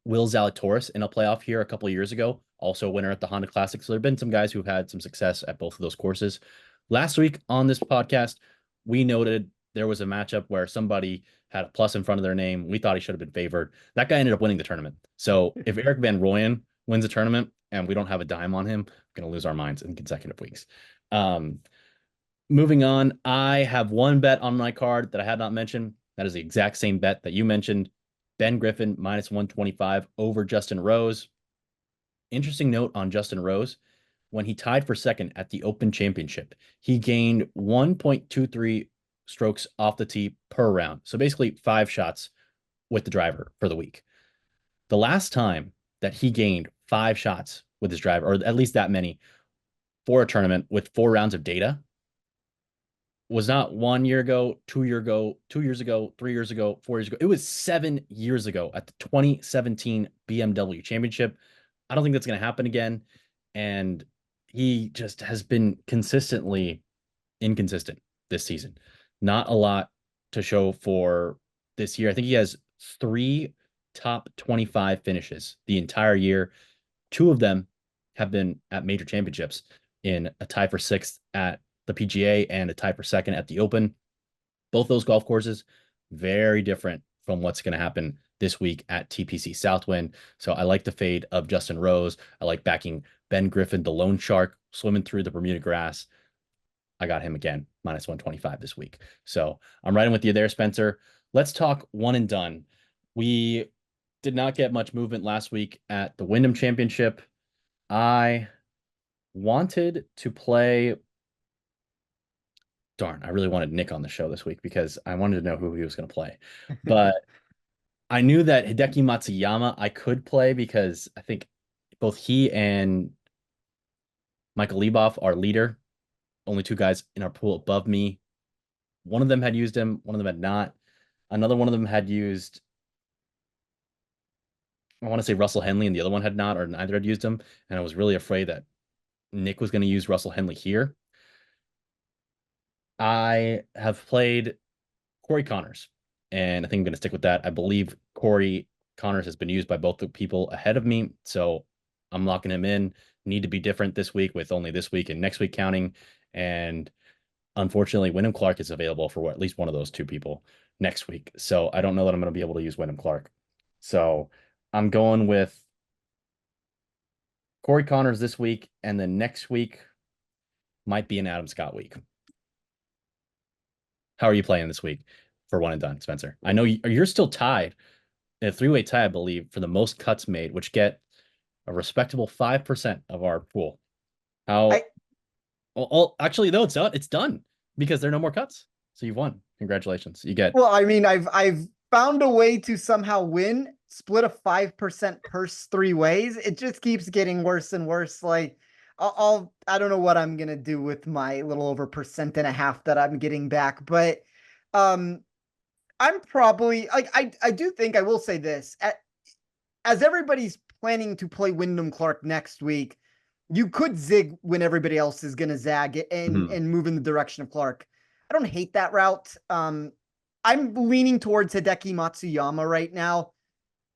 Will Zalatoris in a playoff here a couple of years ago, also a winner at the Honda Classic. So there have been some guys who've had some success at both of those courses. Last week on this podcast, we noted there was a matchup where somebody had a plus in front of their name. We thought he should have been favored. That guy ended up winning the tournament. So if Eric Van Rooyen wins a tournament and we don't have a dime on him, we're going to lose our minds in consecutive weeks. Moving on, I have one bet on my card that I had not mentioned. That is the exact same bet that you mentioned. Ben Griffin minus 125 over Justin Rose. Interesting note on Justin Rose. When he tied for second at the Open Championship, he gained 1.23 strokes off the tee per round. So basically 5 shots with the driver for the week. The last time that he gained 5 shots with his driver, or at least that many for a tournament with 4 rounds of data, was not 1 year ago, 2 years ago, 2 years ago, 3 years ago, 4 years ago. It was 7 years ago at the 2017 BMW Championship. I don't think that's going to happen again. And he just has been consistently inconsistent this season. Not a lot to show for this year. I think he has 3 top 25 finishes the entire year. 2 of them have been at major championships, in a tie for 6th at the PGA and a tie for 2nd at the Open. Both those golf courses, very different from what's going to happen this week at TPC Southwind. So I like the fade of Justin Rose. I like backing Ben Griffin, the lone shark, swimming through the Bermuda grass. I got him again, minus 125 this week. So I'm riding with you there, Spencer. Let's talk one and done. We did not get much movement last week at the Wyndham Championship. I wanted to play... Darn, I really wanted Nick on the show this week because I wanted to know who he was going to play. But I knew that Hideki Matsuyama I could play because I think both he and Michael Leboff are leader. Only 2 guys in our pool above me. One of them had used him. One of them had not. Another one of them had used, I want to say Russell Henley, and the other one had not, or neither had used him. And I was really afraid that Nick was going to use Russell Henley here. I have played Corey Connors, and I think I'm going to stick with that. I believe Corey Connors has been used by both the people ahead of me, so I'm locking him in. Need to be different this week with only this week and next week counting. And unfortunately, Wyndham Clark is available for at least one of those 2 people next week. So I don't know that I'm going to be able to use Wyndham Clark. So I'm going with Corey Connors this week, and then next week might be an Adam Scott week. How are you playing this week for one and done, Spencer? I know you're still tied in a 3-way tie, I believe, for the most cuts made, which get a respectable 5% of our pool. Actually, no, it's done. It's done because there are no more cuts. So you've won. Congratulations. You get. Well, I mean, I've found a way to somehow win, split a 5% purse 3 ways. It just keeps getting worse and worse. Like I don't know what I'm going to do with my little over 1.5% that I'm getting back, but, I'm probably like, I do think I will say this as everybody's planning to play Wyndham Clark next week, you could zig when everybody else is going to zag and move in the direction of Clark. I don't hate that route. I'm leaning towards Hideki Matsuyama right now.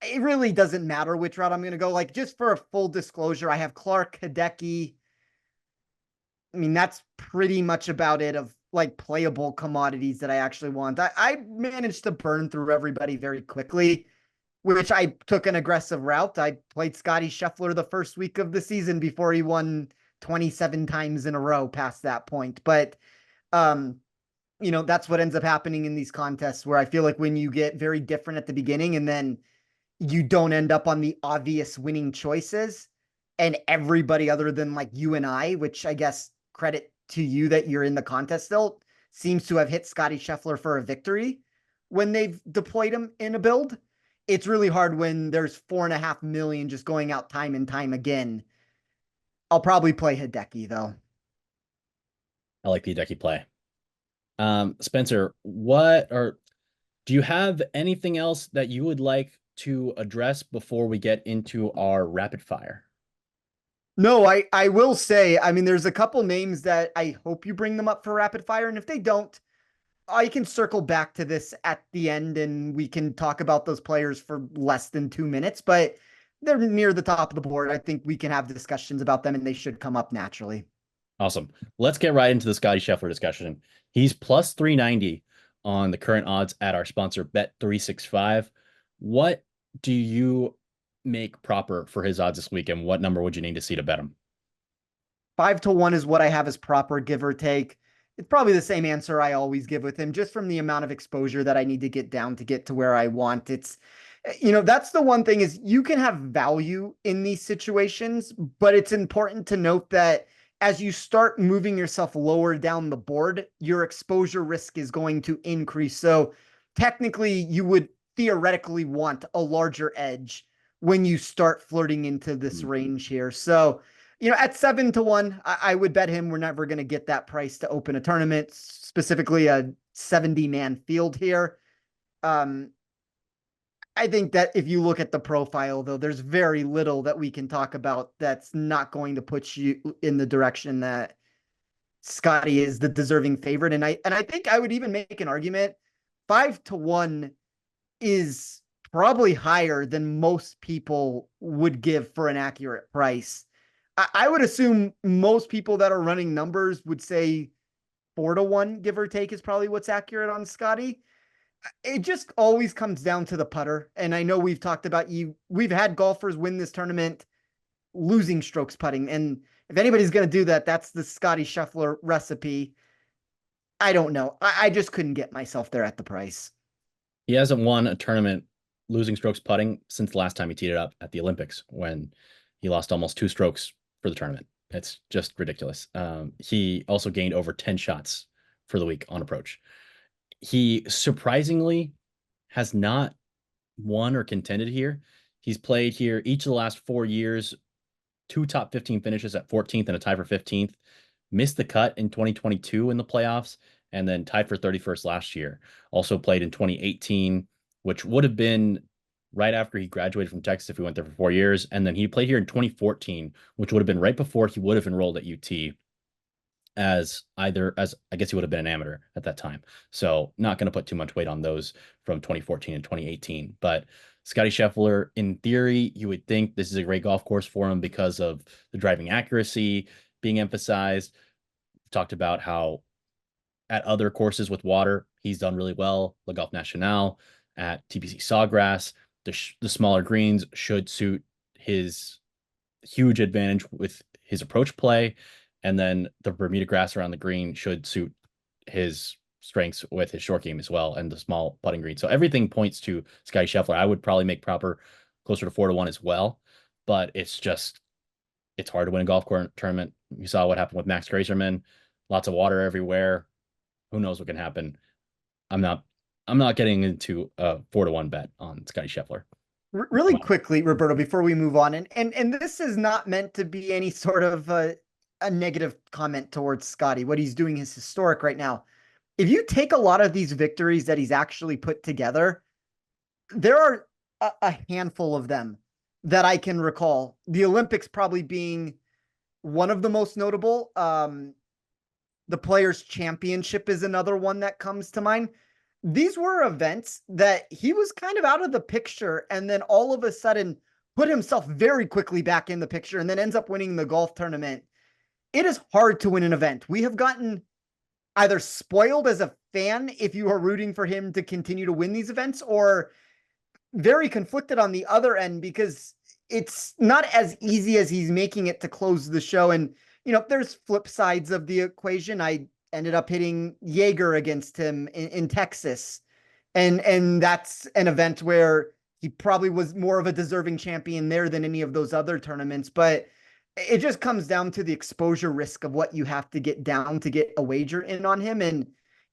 It really doesn't matter which route I'm going to go. Like, just for a full disclosure, I have Clark, Hideki. I mean, that's pretty much about it of like playable commodities that I actually want. I managed to burn through everybody very quickly, which I took an aggressive route. I played Scotty Scheffler the first week of the season before he won 27 times in a row past that point. But, that's what ends up happening in these contests where I feel like when you get very different at the beginning and then you don't end up on the obvious winning choices and everybody other than like you and I, which I guess credit to you that you're in the contest still, seems to have hit Scotty Scheffler for a victory when they've deployed him in a build. It's really hard when there's 4.5 million just going out time and time again. I'll probably play Hideki though. I like the Hideki play. Spencer, do you have anything else that you would like to address before we get into our rapid fire? No, I will say, I mean, there's a couple names that I hope you bring them up for rapid fire. And if they don't, I can circle back to this at the end and we can talk about those players for less than 2 minutes, but they're near the top of the board. I think we can have discussions about them and they should come up naturally. Awesome. Let's get right into the Scotty Scheffler discussion. He's plus 390 on the current odds at our sponsor Bet365. What do you make proper for his odds this week, and what number would you need to see to bet him? 5-1 is what I have as proper, give or take. It's probably the same answer I always give with him, just from the amount of exposure that I need to get down to get to where I want. It's, that's the one thing is you can have value in these situations, but it's important to note that as you start moving yourself lower down the board, your exposure risk is going to increase. So technically you would theoretically want a larger edge when you start flirting into this range here. So, at 7-1, I would bet him. We're never going to get that price to open a tournament, specifically a 70-man field here. I think that if you look at the profile, though, there's very little that we can talk about that's not going to put you in the direction that Scotty is the deserving favorite. And I think I would even make an argument 5-1 is probably higher than most people would give for an accurate price. I would assume most people that are running numbers would say 4-1, give or take, is probably what's accurate on Scotty. It just always comes down to the putter. And I know we've talked about we've had golfers win this tournament losing strokes putting. And if anybody's going to do that, that's the Scotty Scheffler recipe. I don't know. I just couldn't get myself there at the price. He hasn't won a tournament losing strokes putting since the last time he teed it up at the Olympics, when he lost almost 2 strokes for the tournament. It's just ridiculous. He also gained over 10 shots for the week on approach. He surprisingly has not won or contended here. He's played here each of the last 4 years, 2 top 15 finishes at 14th and a tie for 15th, missed the cut in 2022 in the playoffs, and then tied for 31st last year. Also played in 2018, which would have been right after he graduated from Texas if he went there for 4 years. And then he played here in 2014, which would have been right before he would have enrolled at UT as I guess he would have been an amateur at that time. So not going to put too much weight on those from 2014 and 2018. But Scotty Scheffler, in theory, you would think this is a great golf course for him because of the driving accuracy being emphasized. We talked about how at other courses with water, he's done really well. Le Golf National, at TPC Sawgrass, the smaller greens should suit his huge advantage with his approach play. And then the Bermuda grass around the green should suit his strengths with his short game as well, and the small putting green. So everything points to Scotty Scheffler. I would probably make proper closer to 4-1 as well, but it's hard to win a golf course tournament. You saw what happened with Max Graserman, lots of water everywhere. Who knows what can happen? I'm not getting into a 4-1 bet on Scotty Scheffler. Really quickly, Roberto, before we move on, and this is not meant to be any sort of a negative comment towards Scotty. What he's doing is historic right now. If you take a lot of these victories that he's actually put together, there are a handful of them that I can recall. The Olympics probably being one of the most notable. The Players' Championship is another one that comes to mind. These were events that he was kind of out of the picture and then all of a sudden put himself very quickly back in the picture and then ends up winning the golf tournament. It is hard to win an event. We have gotten, either spoiled as a fan if you are rooting for him to continue to win these events, or very conflicted on the other end because it's not as easy as he's making it to close the show. And, there's flip sides of the equation. I ended up hitting Jaeger against him in Texas. And that's an event where he probably was more of a deserving champion there than any of those other tournaments. But it just comes down to the exposure risk of what you have to get down to get a wager in on him. And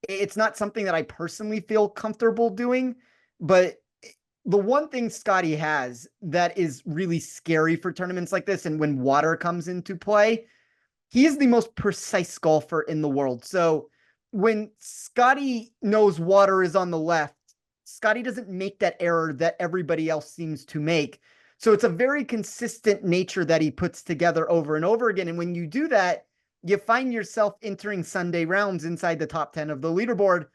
it's not something that I personally feel comfortable doing. But the one thing Scotty has that is really scary for tournaments like this, and when water comes into play, he is the most precise golfer in the world. So when Scotty knows water is on the left, Scotty doesn't make that error that everybody else seems to make. So it's a very consistent nature that he puts together over and over again. And when you do that, you find yourself entering Sunday rounds inside the top 10 of the leaderboard.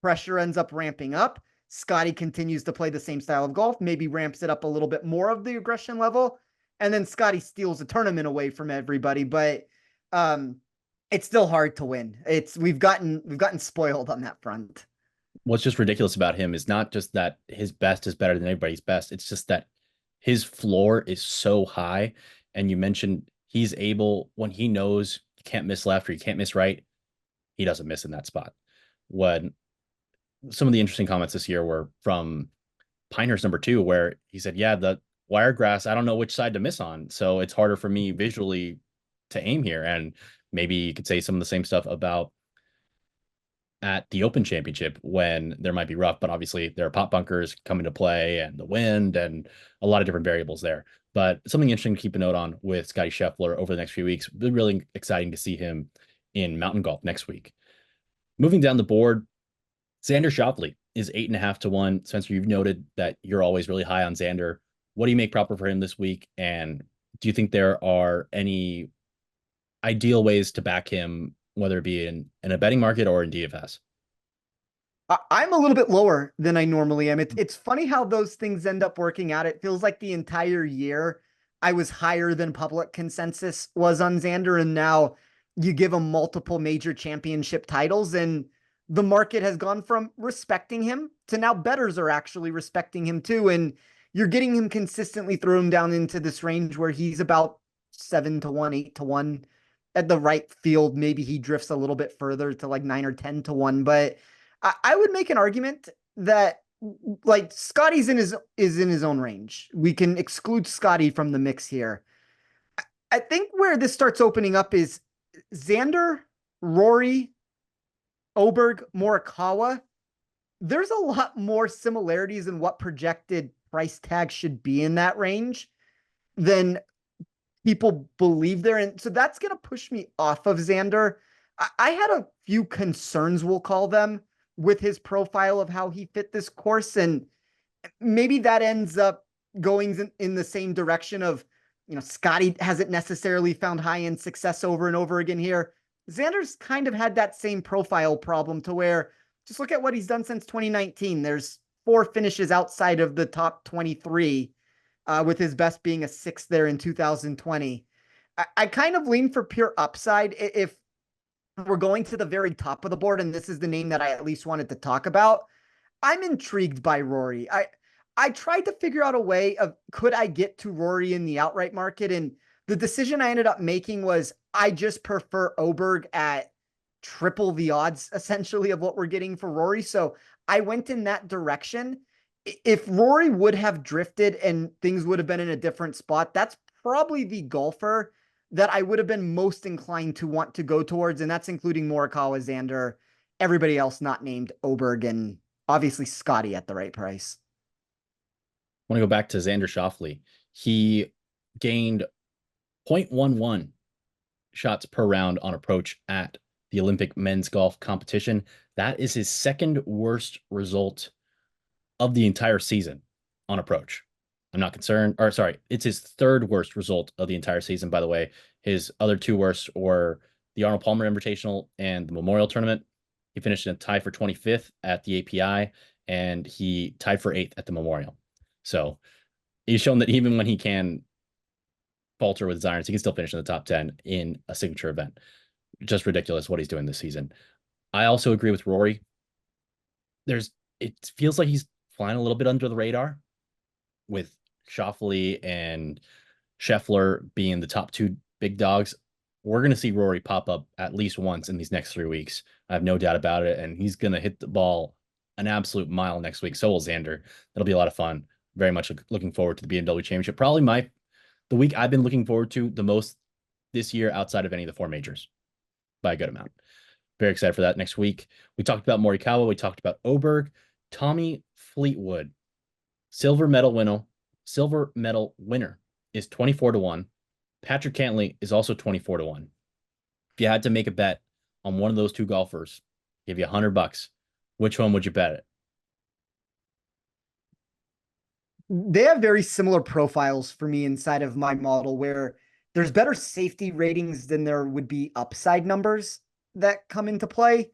Pressure ends up ramping up. Scotty continues to play the same style of golf, maybe ramps it up a little bit more of the aggression level. And then Scotty steals the tournament away from everybody. But it's still hard to win. We've gotten spoiled on that front. What's just ridiculous about him is not just that his best is better than everybody's best. It's just that his floor is so high. And you mentioned he's able, when he knows you can't miss left or you can't miss right, he doesn't miss in that spot. When some of the interesting comments this year were from Pinehurst number 2, where he said, yeah, the Wiregrass, I don't know which side to miss on. So it's harder for me visually to aim here. And maybe you could say some of the same stuff about at the Open Championship when there might be rough, but obviously there are pot bunkers come into play and the wind and a lot of different variables there. But something interesting to keep a note on with Scotty Scheffler over the next few weeks. It'll be really exciting to see him in mountain golf next week. Moving down the board, Xander Schauffele is 8.5 to 1. Spencer, you've noted that you're always really high on Xander. What do you make proper for him this week? And do you think there are any ideal ways to back him, whether it be in a betting market or in DFS? I'm a little bit lower than I normally am. It's funny how those things end up working out. It feels like the entire year I was higher than public consensus was on Xander, and now you give him multiple major championship titles, and the market has gone from respecting him to now bettors are actually respecting him too. And you're getting him consistently thrown down into this range where he's about 7 to 1, 8 to 1 at the right field. Maybe he drifts a little bit further to like 9 or 10 to 1, but I would make an argument that like Scotty's is in his own range. We can exclude Scotty from the mix here. I think where this starts opening up is Xander, Rory, Oberg, Morikawa. There's a lot more similarities in what projected price tag should be in that range than people believe there. And so that's going to push me off of Xander. I had a few concerns, we'll call them, with his profile of how he fit this course. And maybe that ends up going in the same direction of, Scotty hasn't necessarily found high-end success over and over again here. Xander's kind of had that same profile problem to where, just look at what he's done since 2019. There's 4 finishes outside of the top 23, with his best being a 6th there in 2020. I kind of lean for pure upside. If we're going to the very top of the board, and this is the name that I at least wanted to talk about, I'm intrigued by Rory. I tried to figure out a way of, could I get to Rory in the outright market? And the decision I ended up making was I just prefer Oberg at triple the odds, essentially, of what we're getting for Rory. So I went in that direction. If Rory would have drifted and things would have been in a different spot, that's probably the golfer that I would have been most inclined to want to go towards. And that's including Morikawa, Xander, everybody else not named Oberg, and obviously Scotty at the right price. I want to go back to Xander Schauffele. He gained 0.11 shots per round on approach at the Olympic men's golf competition. That is his second worst result of the entire season on approach. I'm not concerned, or sorry, it's his third worst result of the entire season, by the way. His other 2 worst were the Arnold Palmer Invitational and the Memorial Tournament. He finished in a tie for 25th at the API, and he tied for 8th at the Memorial. So he's shown that even when he can falter with his irons, he can still finish in the top 10 in a signature event. Just ridiculous what he's doing this season. I also agree with Rory. It feels like he's flying a little bit under the radar with Schauffele and Scheffler being the top two big dogs. We're going to see Rory pop up at least once in these next 3 weeks. I have no doubt about it. And he's going to hit the ball an absolute mile next week. So will Xander. That'll be a lot of fun. Very much looking forward to the BMW Championship. Probably the week I've been looking forward to the most this year outside of any of the 4 majors by a good amount. Very excited for that next week. We talked about Morikawa. We talked about Oberg. Tommy Fleetwood, silver medal winner is 24-1. Patrick Cantlay is also 24-1. If you had to make a bet on one of those two golfers, give you $100, which one would you bet it? They have very similar profiles for me inside of my model, where there's better safety ratings than there would be upside numbers that come into play.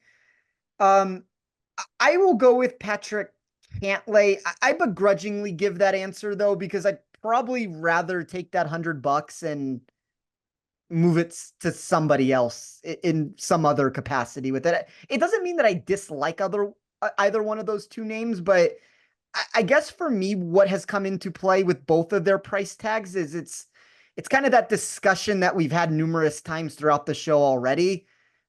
I will go with Patrick Cantlay. I begrudgingly give that answer though, because I'd probably rather take that $100 and move it to somebody else in some other capacity with it. It doesn't mean that I dislike either one of those two names, but I guess for me, what has come into play with both of their price tags is it's kind of that discussion that we've had numerous times throughout the show already.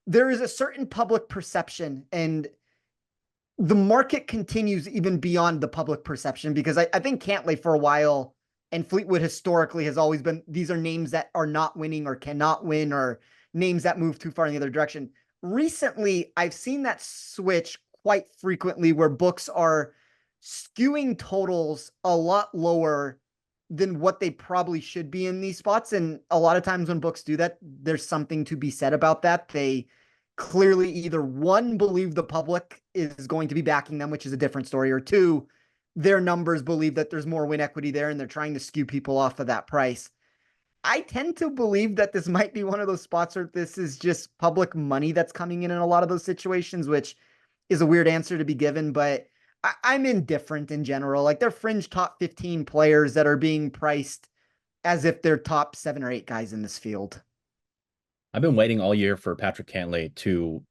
There is a certain public perception, and the market continues even beyond the public perception, because I think Cantlay for a while and Fleetwood historically has always been, these are names that are not winning or cannot win, or names that move too far in the other direction. Recently, I've seen that switch quite frequently, where books are skewing totals a lot lower than what they probably should be in these spots. And a lot of times when books do that, there's something to be said about that. They clearly either one, believe the public is going to be backing them, which is a different story, or two, their numbers believe that there's more win equity there and they're trying to skew people off of that price. I tend to believe that this might be one of those spots where this is just public money that's coming in a lot of those situations, which is a weird answer to be given, but I'm indifferent in general. Like, they're fringe top 15 players that are being priced as if they're top 7 or 8 guys in this field. I've been waiting all year for Patrick Cantlay to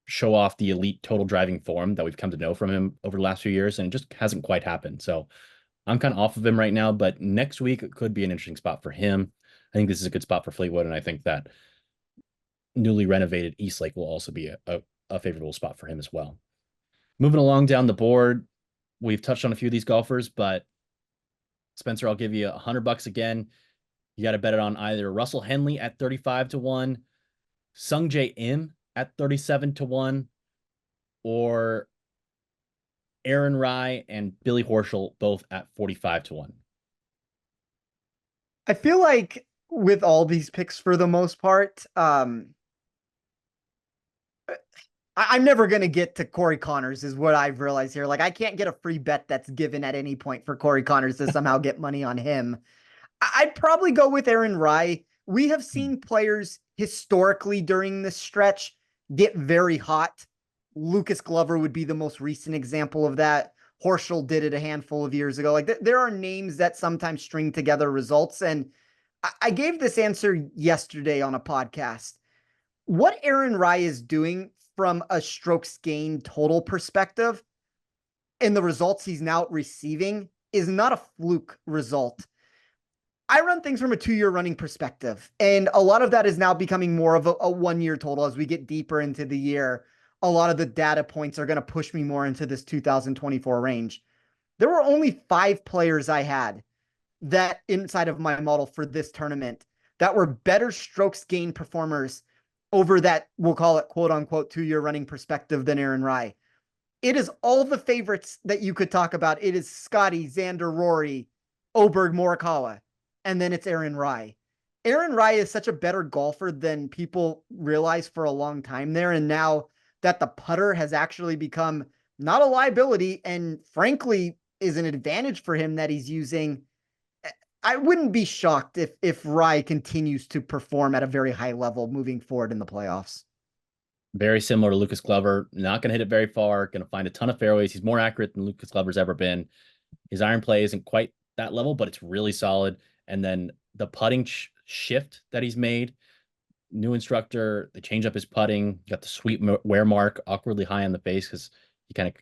show off the elite total driving form that we've come to know from him over the last few years, and it just hasn't quite happened. So I'm kind of off of him right now, but next week it could be an interesting spot for him. I think this is a good spot for Fleetwood, and I think that newly renovated Eastlake will also be a favorable spot for him as well. Moving along down the board, we've touched on a few of these golfers, but Spencer, I'll give you $100 again. You got to bet it on either Russell Henley at 35-1, Sungjae Im at 37-1, or Aaron Rai and Billy Horschel both at 45-1. I feel like with all these picks, for the most part, I'm never going to get to Corey Connors, is what I've realized here. Like, I can't get a free bet that's given at any point for Corey Connors to somehow get money on him. I'd probably go with Aaron Rai. We have seen players historically during this stretch get very hot. Lucas Glover would be the most recent example of that. Horschel did it a handful of years ago. Like, there are names that sometimes string together results. And I gave this answer yesterday on a podcast. What Aaron Rai is doing from a strokes gain total perspective and the results he's now receiving is not a fluke result. I run things from a 2-year running perspective, and a lot of that is now becoming more of a 1-year total. As we get deeper into the year, a lot of the data points are going to push me more into this 2024 range. There were only 5 players I had that inside of my model for this tournament that were better strokes gain performers over that, we'll call it quote unquote 2-year running perspective, than Aaron Rai. It is all the favorites that you could talk about. It is Scotty, Xander, Rory, Oberg, Morikawa. And then it's Aaron Rai. Aaron Rai is such a better golfer than people realize for a long time there. And now that the putter has actually become not a liability and frankly is an advantage for him that he's using, I wouldn't be shocked if Rai continues to perform at a very high level moving forward in the playoffs. Very similar to Lucas Glover. Not going to hit it very far. Going to find a ton of fairways. He's more accurate than Lucas Glover's ever been. His iron play isn't quite that level, but it's really solid. And then the putting shift that he's made new instructor. They changed up his putting. Got the sweet wear mark awkwardly high on the face because he kind of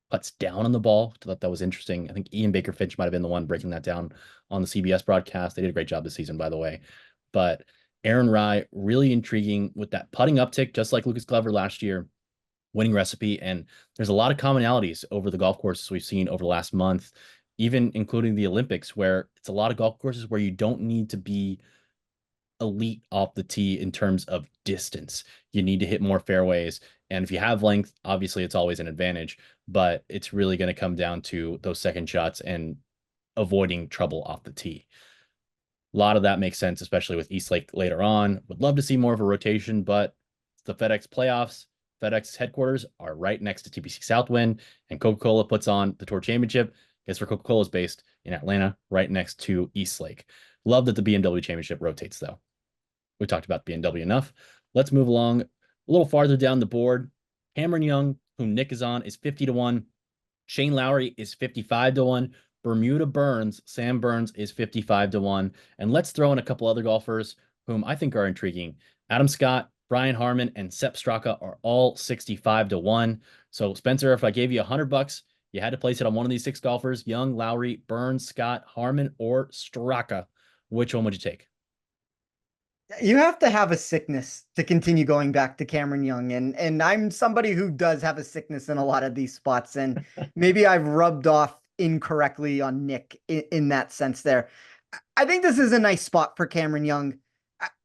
putts down on the ball. I thought that was interesting. I think Ian Baker Finch might have been the one breaking that down on the CBS broadcast. They did a great job this season, by the way. But Aaron Rai, really intriguing with that putting uptick, just like Lucas Glover last year, winning recipe. And there's a lot of commonalities over the golf courses we've seen over the last month, even including the Olympics, where it's a lot of golf courses where you don't need to be elite off the tee in terms of distance. You need to hit more fairways. And if you have length, obviously it's always an advantage, but it's really going to come down to those second shots and avoiding trouble off the tee. A lot of that makes sense, especially with Eastlake later on. Would love to see more of a rotation, but the FedEx playoffs, FedEx headquarters are right next to TPC Southwind, and Coca-Cola puts on the Tour Championship. Guess where Coca-Cola is based? In Atlanta, right next to Eastlake. Love that the BMW Championship rotates, though. We talked about BMW enough. Let's move along a little farther down the board. Cameron Young, whom Nick is on, is 50-1. Shane Lowry is 55-1. Bermuda Burns, Sam Burns, is 55-1. And let's throw in a couple other golfers whom I think are intriguing. Adam Scott, Brian Harman, and Sepp Straka are all 65-1. So Spencer, if I gave you $100, you had to place it on one of these 6 golfers: Young, Lowry, Burns, Scott, Harman, or Straka. Which one would you take? You have to have a sickness to continue going back to Cameron Young. And I'm somebody who does have a sickness in a lot of these spots. And maybe I've rubbed off incorrectly on Nick in that sense there. I think this is a nice spot for Cameron Young.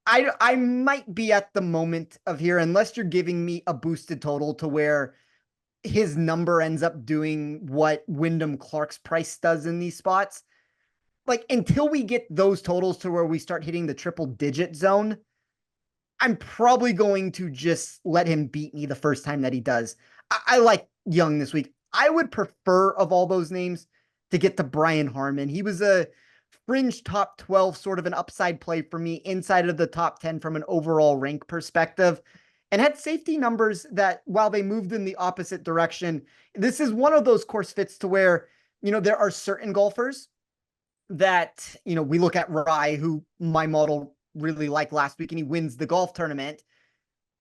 I might be at the moment of here, unless you're giving me a boosted total to where his number ends up doing what Wyndham Clark's price does in these spots. Like, until we get those totals to where we start hitting the triple digit zone, I'm probably going to just let him beat me the first time that he does. I like Young this week. I would prefer, of all those names, to get to Brian Harman. He was a fringe top 12, sort of an upside play for me, inside of the top 10 from an overall rank perspective, and had safety numbers that, while they moved in the opposite direction, this is one of those course fits to where, there are certain golfers that, we look at Rai, who my model really liked last week, and he wins the golf tournament.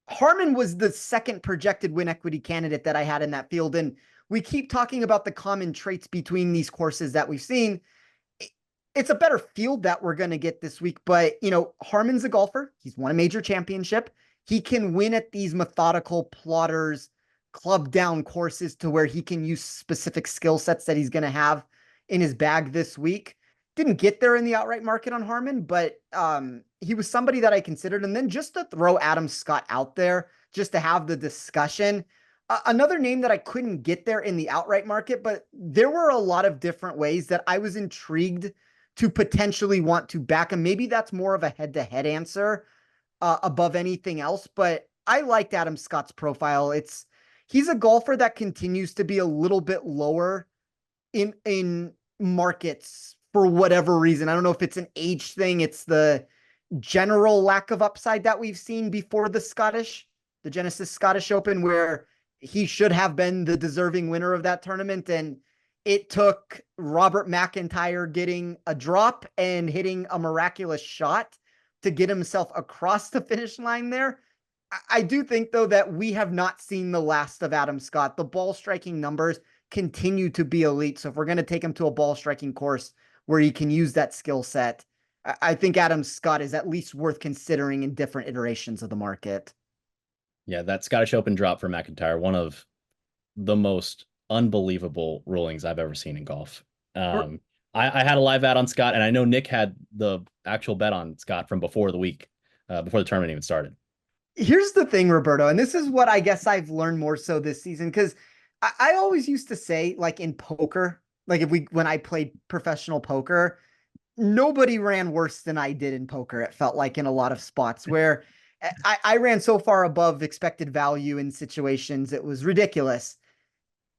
Harman was the second projected win equity candidate that I had in that field. And we keep talking about the common traits between these courses that we've seen. It's a better field that we're going to get this week, but Harman's a golfer. He's won a major championship. He can win at these methodical plotters, club down courses to where he can use specific skill sets that he's going to have in his bag this week. Didn't get there in the outright market on Harman, but he was somebody that I considered. And then just to throw Adam Scott out there, just to have the discussion, another name that I couldn't get there in the outright market, but there were a lot of different ways that I was intrigued to potentially want to back him. Maybe that's more of a head-to-head answer above anything else, but I liked Adam Scott's profile. He's a golfer that continues to be a little bit lower in markets for whatever reason. I don't know if it's an age thing. It's the general lack of upside that we've seen before the Genesis Scottish Open, where he should have been the deserving winner of that tournament. And it took Robert McIntyre getting a drop and hitting a miraculous shot to get himself across the finish line there. I do think, though, that we have not seen the last of Adam Scott. The ball striking numbers continue to be elite. So if we're going to take him to a ball striking course where he can use that skill set, I think Adam Scott is at least worth considering in different iterations of the market. Yeah, that Scottish Open drop for McIntyre, one of the most unbelievable rulings I've ever seen in golf. I had a live ad on Scott, and I know Nick had the actual bet on Scott from before the week, before the tournament even started. Here's the thing, Roberto, and this is what I guess I've learned more so this season, because I always used to say, like in poker, like when I played professional poker, nobody ran worse than I did in poker. It felt like in a lot of spots where I ran so far above expected value in situations, it was ridiculous.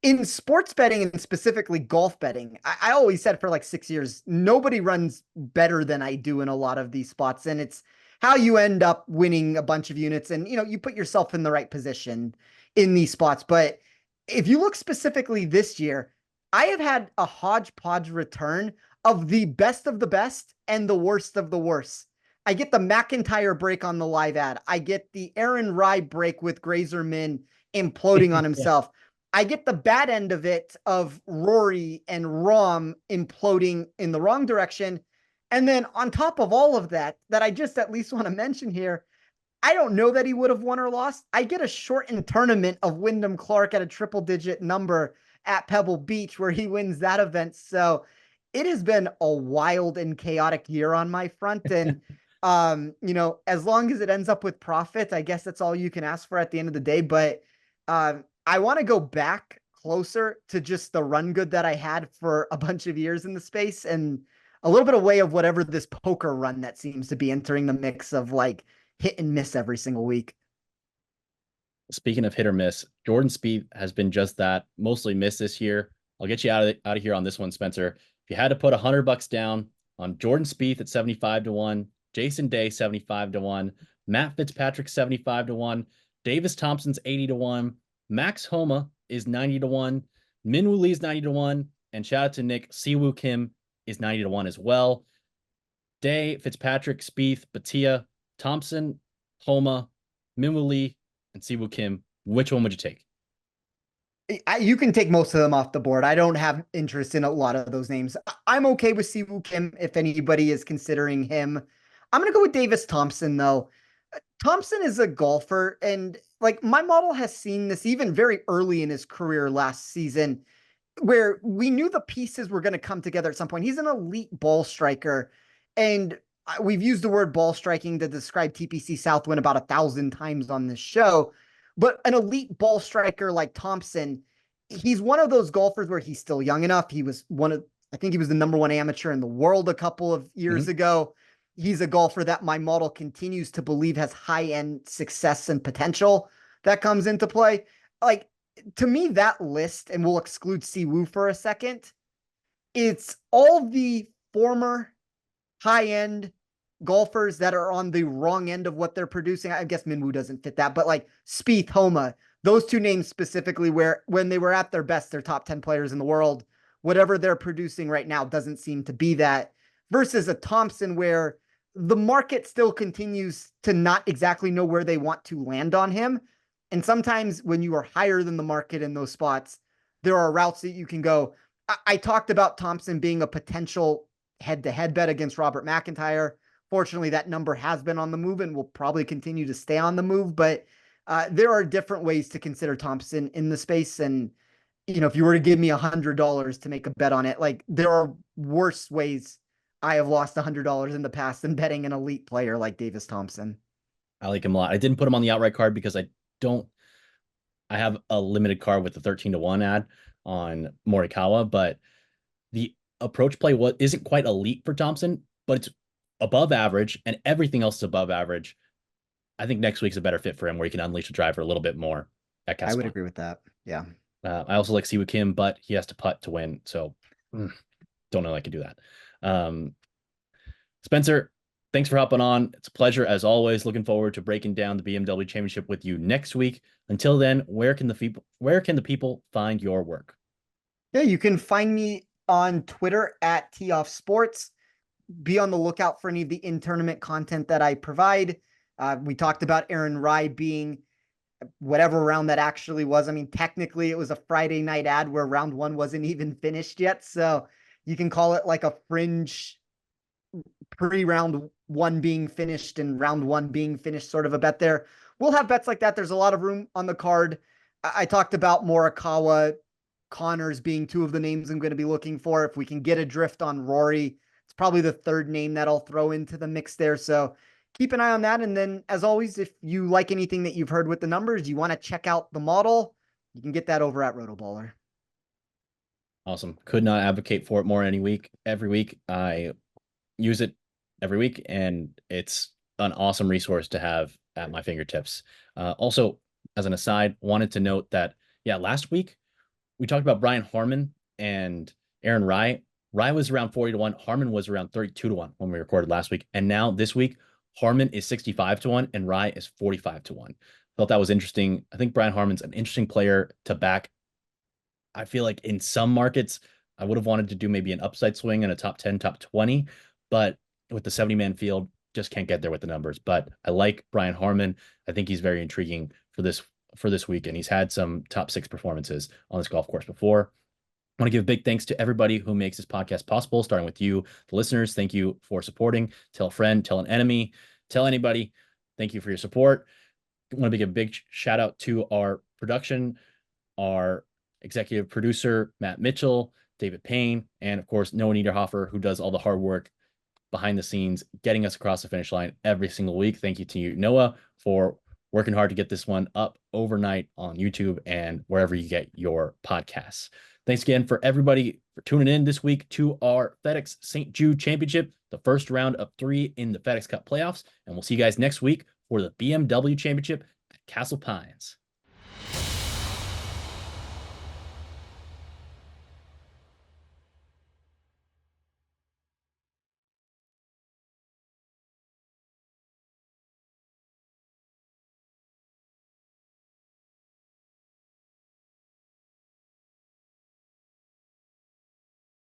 In sports betting, and specifically golf betting, I always said for like 6 years, nobody runs better than I do in a lot of these spots. And it's how you end up winning a bunch of units, and you put yourself in the right position in these spots. But if you look specifically this year, I have had a hodgepodge return of the best and the worst of the worst I get the McIntyre break on the live ad. I get the Aaron Rye break with Grazerman imploding on himself. I get the bad end of it of Rory and Rahm imploding in the wrong direction. And then on top of all of that, that I just at least want to mention here, I don't know that he would have won or lost. I get a shortened tournament of Wyndham Clark at a triple digit number at Pebble Beach where he wins that event. So it has been a wild and chaotic year on my front. And, as long as it ends up with profit, I guess that's all you can ask for at the end of the day. But I want to go back closer to just the run good that I had for a bunch of years in the space and a little bit away of whatever this poker run that seems to be entering the mix of like hit and miss every single week. Speaking of hit or miss, Jordan Spieth has been just that, mostly miss this year. I'll get you out of here on this one, Spencer. If you had to put $100 down on Jordan Spieth at 75-1, Jason Day 75-1, Matt Fitzpatrick 75-1, Davis Thompson's 80-1, Max Homa is 90-1, Minwoo Lee is 90-1, and shout out to Nick, Siwoo Kim is 90-1 as well. Day, Fitzpatrick, Spieth, Batia, Thompson, Homa, Minwoo Lee, and Siwoo Kim. Which one would you take? You can take most of them off the board. I don't have interest in a lot of those names. I'm okay with Siwoo Kim if anybody is considering him. I'm going to go with Davis Thompson, though. Thompson is a golfer, and like my model has seen this even very early in his career last season, where we knew the pieces were going to come together at some point. He's an elite ball striker, and we've used the word ball striking to describe TPC Southwind about 1,000 times on this show. But an elite ball striker like Thompson, he's one of those golfers where he's still young enough. I think he was the number one amateur in the world a couple of years ago. He's a golfer that my model continues to believe has high-end success and potential that comes into play. Like, to me, that list, and we'll exclude Siwoo for a second, it's all the former high-end golfers that are on the wrong end of what they're producing. I guess Minwoo doesn't fit that, but like Spieth, Homa, those two names specifically, where when they were at their best, they're top 10 players in the world. Whatever they're producing right now doesn't seem to be that, versus a Thompson where the market still continues to not exactly know where they want to land on him. And sometimes when you are higher than the market in those spots, there are routes that you can go. I talked about Thompson being a potential head-to-head bet against Robert McIntyre. Fortunately, that number has been on the move and will probably continue to stay on the move. But there are different ways to consider Thompson in the space. And, if you were to give me $100 to make a bet on it, like there are worse ways I have lost $100 in the past than betting an elite player like Davis Thompson. I like him a lot. I didn't put him on the outright card because I have a limited card with the 13-1 ad on Morikawa, but the approach play isn't quite elite for Thompson, but it's above average, and everything else is above average. I think next week's a better fit for him where he can unleash the driver a little bit more at Castle. I would agree with that. Yeah. I also like Siwoo Kim, but he has to putt to win. So don't know I can do that. Spencer, thanks for hopping on. It's a pleasure as always. Looking forward to breaking down the BMW Championship with you next week. Until then, where can the people find your work? Yeah, you can find me on Twitter at TOffSports. Be on the lookout for any of the in-tournament content that I provide. We talked about Aaron Rye being whatever round that actually was. I mean, technically it was a Friday night ad where round one wasn't even finished yet. So you can call it like a fringe pre-round one being finished and round one being finished sort of a bet there. We'll have bets like that. There's a lot of room on the card. I talked about Morikawa, Connors being two of the names I'm going to be looking for. If we can get a drift on Rory, it's probably the third name that I'll throw into the mix there. So keep an eye on that. And then as always, if you like anything that you've heard with the numbers, you want to check out the model, you can get that over at Rotoballer. Awesome. Could not advocate for it more every week. I use it every week, and it's an awesome resource to have at my fingertips. Also, as an aside, wanted to note that, last week we talked about Brian Harman and Aaron Rye. Rye was around 40-1. Harman was around 32-1 when we recorded last week. And now this week, Harman is 65-1 and Rye is 45-1. Thought that was interesting. I think Brian Harman's an interesting player to back. I feel like in some markets, I would have wanted to do maybe an upside swing in a top 10, top 20, but with the 70-man field, just can't get there with the numbers. But I like Brian Harman. I think he's very intriguing for this week, and he's had some top 6 performances on this golf course before. I want to give a big thanks to everybody who makes this podcast possible, starting with you, the listeners. Thank you for supporting. Tell a friend, tell an enemy, tell anybody. Thank you for your support. I want to give a big shout out to our production, our executive producer, Matt Mitchell, David Payne, and of course, Noah Niederhofer, who does all the hard work behind the scenes, getting us across the finish line every single week. Thank you to you, Noah, for working hard to get this one up overnight on YouTube and wherever you get your podcasts. Thanks again for everybody for tuning in this week to our FedEx St. Jude Championship, the first round of 3 in the FedEx Cup playoffs. And we'll see you guys next week for the BMW Championship at Castle Pines.